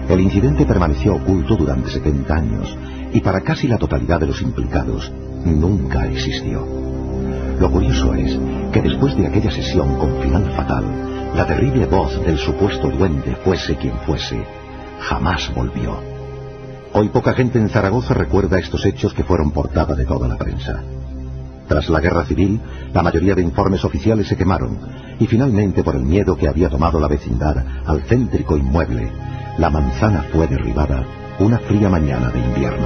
El incidente permaneció oculto durante 70 años y para casi la totalidad de los implicados nunca existió. Lo curioso es que después de aquella sesión con final fatal, la terrible voz del supuesto duende, fuese quien fuese, jamás volvió. Hoy poca gente en Zaragoza recuerda estos hechos que fueron portada de toda la prensa. Tras la guerra civil, la mayoría de informes oficiales se quemaron, y finalmente, por el miedo que había tomado la vecindad al céntrico inmueble, la manzana fue derribada una fría mañana de invierno.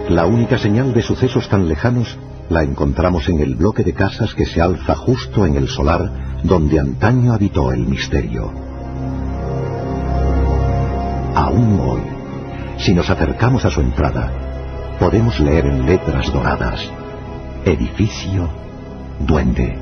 La única señal de sucesos tan lejanos la encontramos en el bloque de casas que se alza justo en el solar donde antaño habitó el misterio. Aún hoy, si nos acercamos a su entrada, podemos leer en letras doradas: Edificio Duende.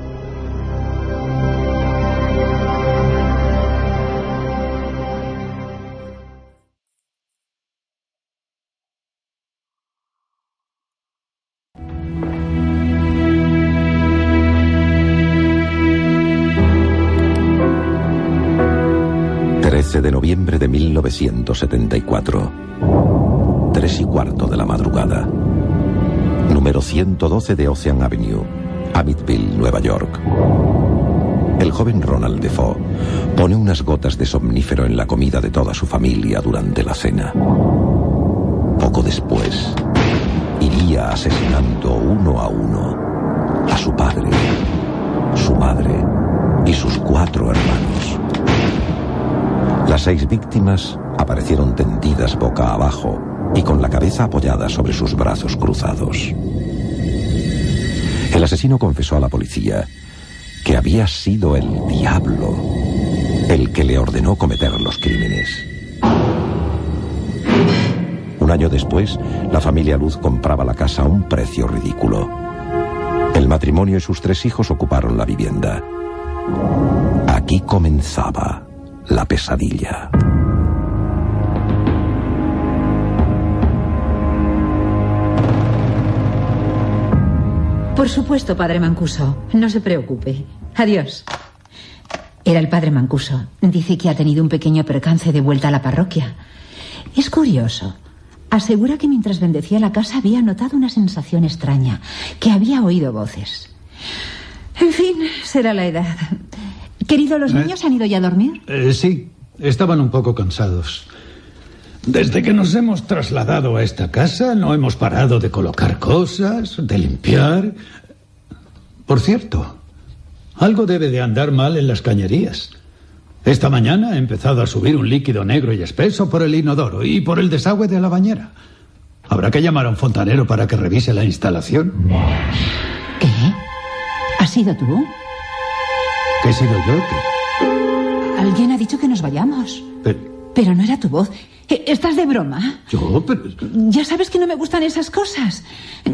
De noviembre de 1974, 3:15 de la madrugada. Número 112 de Ocean Avenue, Amityville, Nueva York. El joven Ronald Defoe pone unas gotas de somnífero en la comida de toda su familia durante la cena. Poco después, iría asesinando uno a uno a su padre, su madre y sus 4 hermanos. Las 6 víctimas aparecieron tendidas boca abajo y con la cabeza apoyada sobre sus brazos cruzados. El asesino confesó a la policía que había sido el diablo el que le ordenó cometer los crímenes. Un año después, la familia Luz compraba la casa a un precio ridículo. El matrimonio y sus 3 hijos ocuparon la vivienda. Aquí comenzaba la pesadilla. Por supuesto, padre Mancuso. No se preocupe. Adiós. Era el padre Mancuso. Dice que ha tenido un pequeño percance de vuelta a la parroquia. Es curioso. Asegura que mientras bendecía la casa había notado una sensación extraña, que había oído voces. En fin, será la edad. Querido, ¿los niños han ido ya a dormir? Sí, estaban un poco cansados. Desde que nos hemos trasladado a esta casa no hemos parado de colocar cosas, de limpiar. Por cierto, algo debe de andar mal en las cañerías. Esta mañana ha empezado a subir un líquido negro y espeso por el inodoro y por el desagüe de la bañera. Habrá que llamar a un fontanero para que revise la instalación. ¿Qué? ¿Has sido tú? ¿Qué he sido yo? ¿Qué? Alguien ha dicho que nos vayamos. Pero no era tu voz. ¿Estás de broma? ¿Yo? Pero... Ya sabes que no me gustan esas cosas.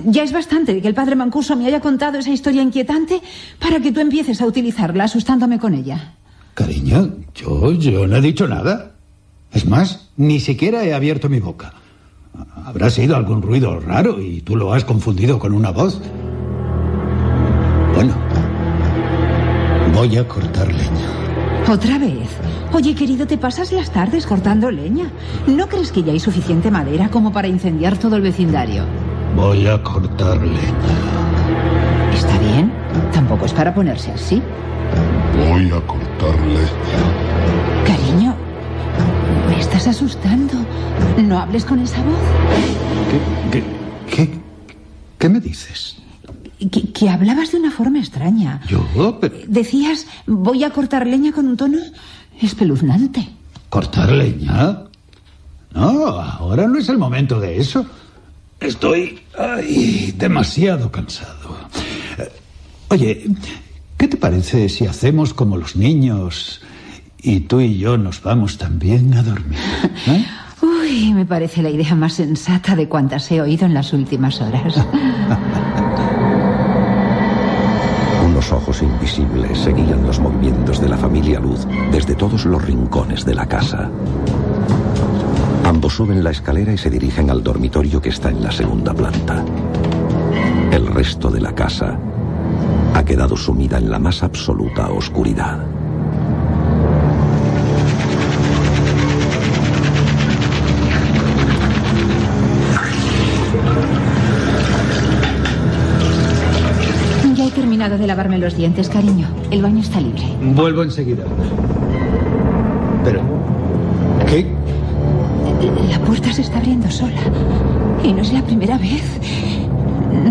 Ya es bastante que el padre Mancuso me haya contado esa historia inquietante para que tú empieces a utilizarla asustándome con ella. Cariño, yo no he dicho nada. Es más, ni siquiera he abierto mi boca. Habrá sido algún ruido raro y tú lo has confundido con una voz. Bueno, voy a cortar leña. ¿Otra vez? Oye, querido, te pasas las tardes cortando leña. ¿No crees que ya hay suficiente madera como para incendiar todo el vecindario? Voy a cortar leña. Está bien. Tampoco es para ponerse así. Voy a cortar leña. Cariño, me estás asustando. No hables con esa voz. ¿Qué me dices? Que hablabas de una forma extraña. ¿Yo? Pero... Decías, voy a cortar leña con un tono espeluznante. ¿Cortar leña? No, ahora no es el momento de eso. Estoy demasiado cansado. Oye, ¿qué te parece si hacemos como los niños y tú y yo nos vamos también a dormir? Uy, me parece la idea más sensata de cuantas he oído en las últimas horas. Unos ojos invisibles seguían los movimientos de la familia Luz desde todos los rincones de la casa. Ambos suben la escalera y se dirigen al dormitorio que está en la segunda planta. El resto de la casa ha quedado sumida en la más absoluta oscuridad. Ya he terminado de lavarme los dientes, cariño. El baño está libre. Vuelvo enseguida. Pero... ¿qué? La puerta se está abriendo sola. Y no es la primera vez.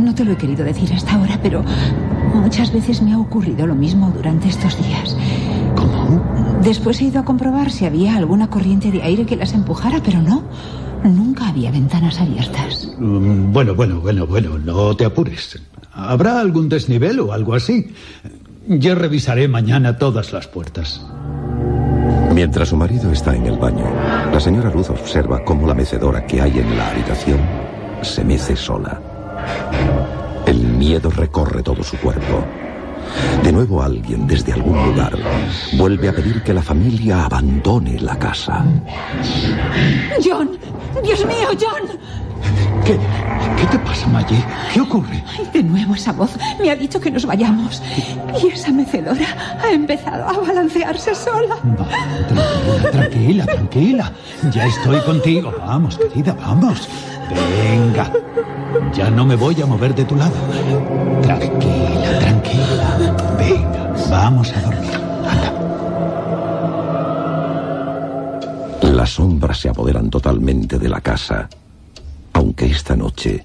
No te lo he querido decir hasta ahora, pero muchas veces me ha ocurrido lo mismo durante estos días. ¿Cómo? Después he ido a comprobar si había alguna corriente de aire que las empujara, pero no. Nunca había ventanas abiertas. Bueno, no te apures. ¿Habrá algún desnivel o algo así? Yo revisaré mañana todas las puertas. Mientras su marido está en el baño, la señora Luz observa cómo la mecedora que hay en la habitación se mece sola. El miedo recorre todo su cuerpo. De nuevo alguien desde algún lugar vuelve a pedir que la familia abandone la casa. ¡John! ¡Dios mío, John! ¿Qué te pasa, Maggie? ¿Qué ocurre? Ay, de nuevo esa voz me ha dicho que nos vayamos. Y esa mecedora ha empezado a balancearse sola. Tranquila. Ya estoy contigo. Vamos, querida, vamos. Venga. Ya no me voy a mover de tu lado. Tranquila. Venga, vamos a dormir. Anda. Las sombras se apoderan totalmente de la casa. Aunque esta noche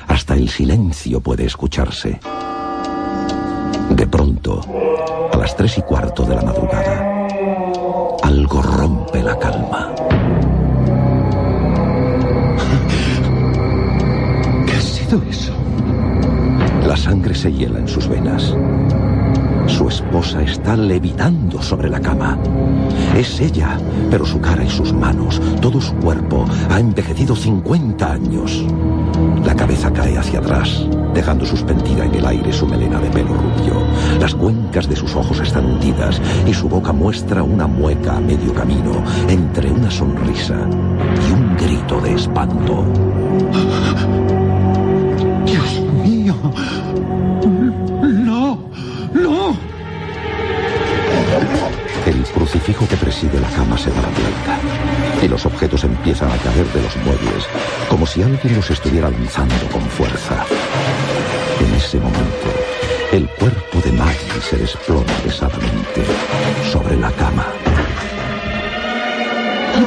hasta el silencio puede escucharse. De pronto, a las 3:15 de la madrugada, algo rompe la calma. ¿Qué ha sido eso? La sangre se hiela en sus venas. Su esposa está levitando sobre la cama. Es ella, pero su cara y sus manos, todo su cuerpo, ha envejecido 50 años. La cabeza cae hacia atrás, dejando suspendida en el aire su melena de pelo rubio. Las cuencas de sus ojos están hundidas y su boca muestra una mueca a medio camino entre una sonrisa y un grito de espanto. ¡Dios mío! ¡No! ¡No! El crucifijo que preside la cama se da la vuelta y los objetos empiezan a caer de los muebles como si alguien los estuviera lanzando con fuerza. En ese momento, el cuerpo de Maggie se desploma pesadamente sobre la cama.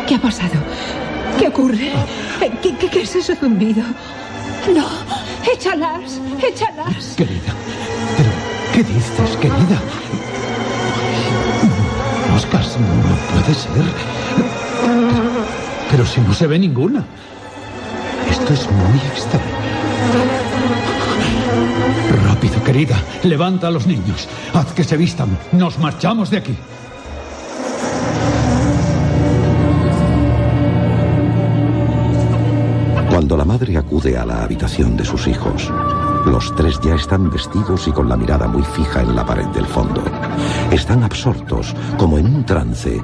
¿Qué ha pasado? ¿Qué ocurre? ¿Qué es ese zumbido? No, échalas, échalas. Querida, ¿pero qué dices, querida? Oscar, no puede ser. Pero si no se ve ninguna. Esto es muy extraño. Rápido, querida, levanta a los niños. Haz que se vistan. Nos marchamos de aquí. Cuando la madre acude a la habitación de sus hijos, los tres ya están vestidos y con la mirada muy fija en la pared del fondo. Están absortos, como en un trance.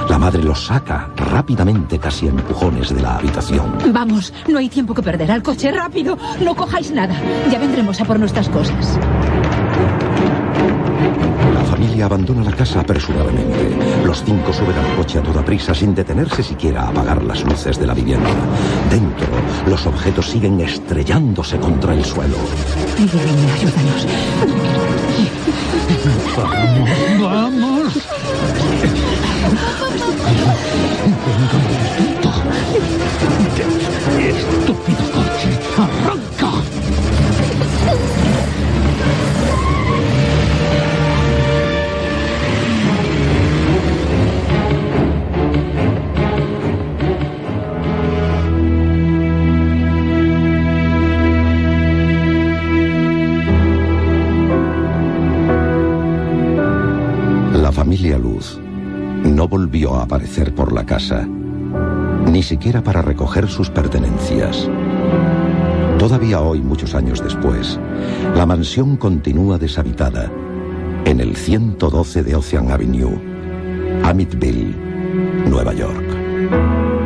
La madre los saca rápidamente, casi a empujones, de la habitación. Vamos, no hay tiempo que perder. Al coche, rápido. No cojáis nada. Ya vendremos a por nuestras cosas. La familia abandona la casa apresuradamente. Los cinco suben al coche a toda prisa sin detenerse siquiera a apagar las luces de la vivienda. Dentro, los objetos siguen estrellándose contra el suelo. Irene, ayúdanos. ¡Vamos, vamos! ¡Qué estúpido coche! ¡Arranca! La familia Luz no volvió a aparecer por la casa, ni siquiera para recoger sus pertenencias. Todavía hoy, muchos años después, la mansión continúa deshabitada en el 112 de Ocean Avenue, Amityville, Nueva York.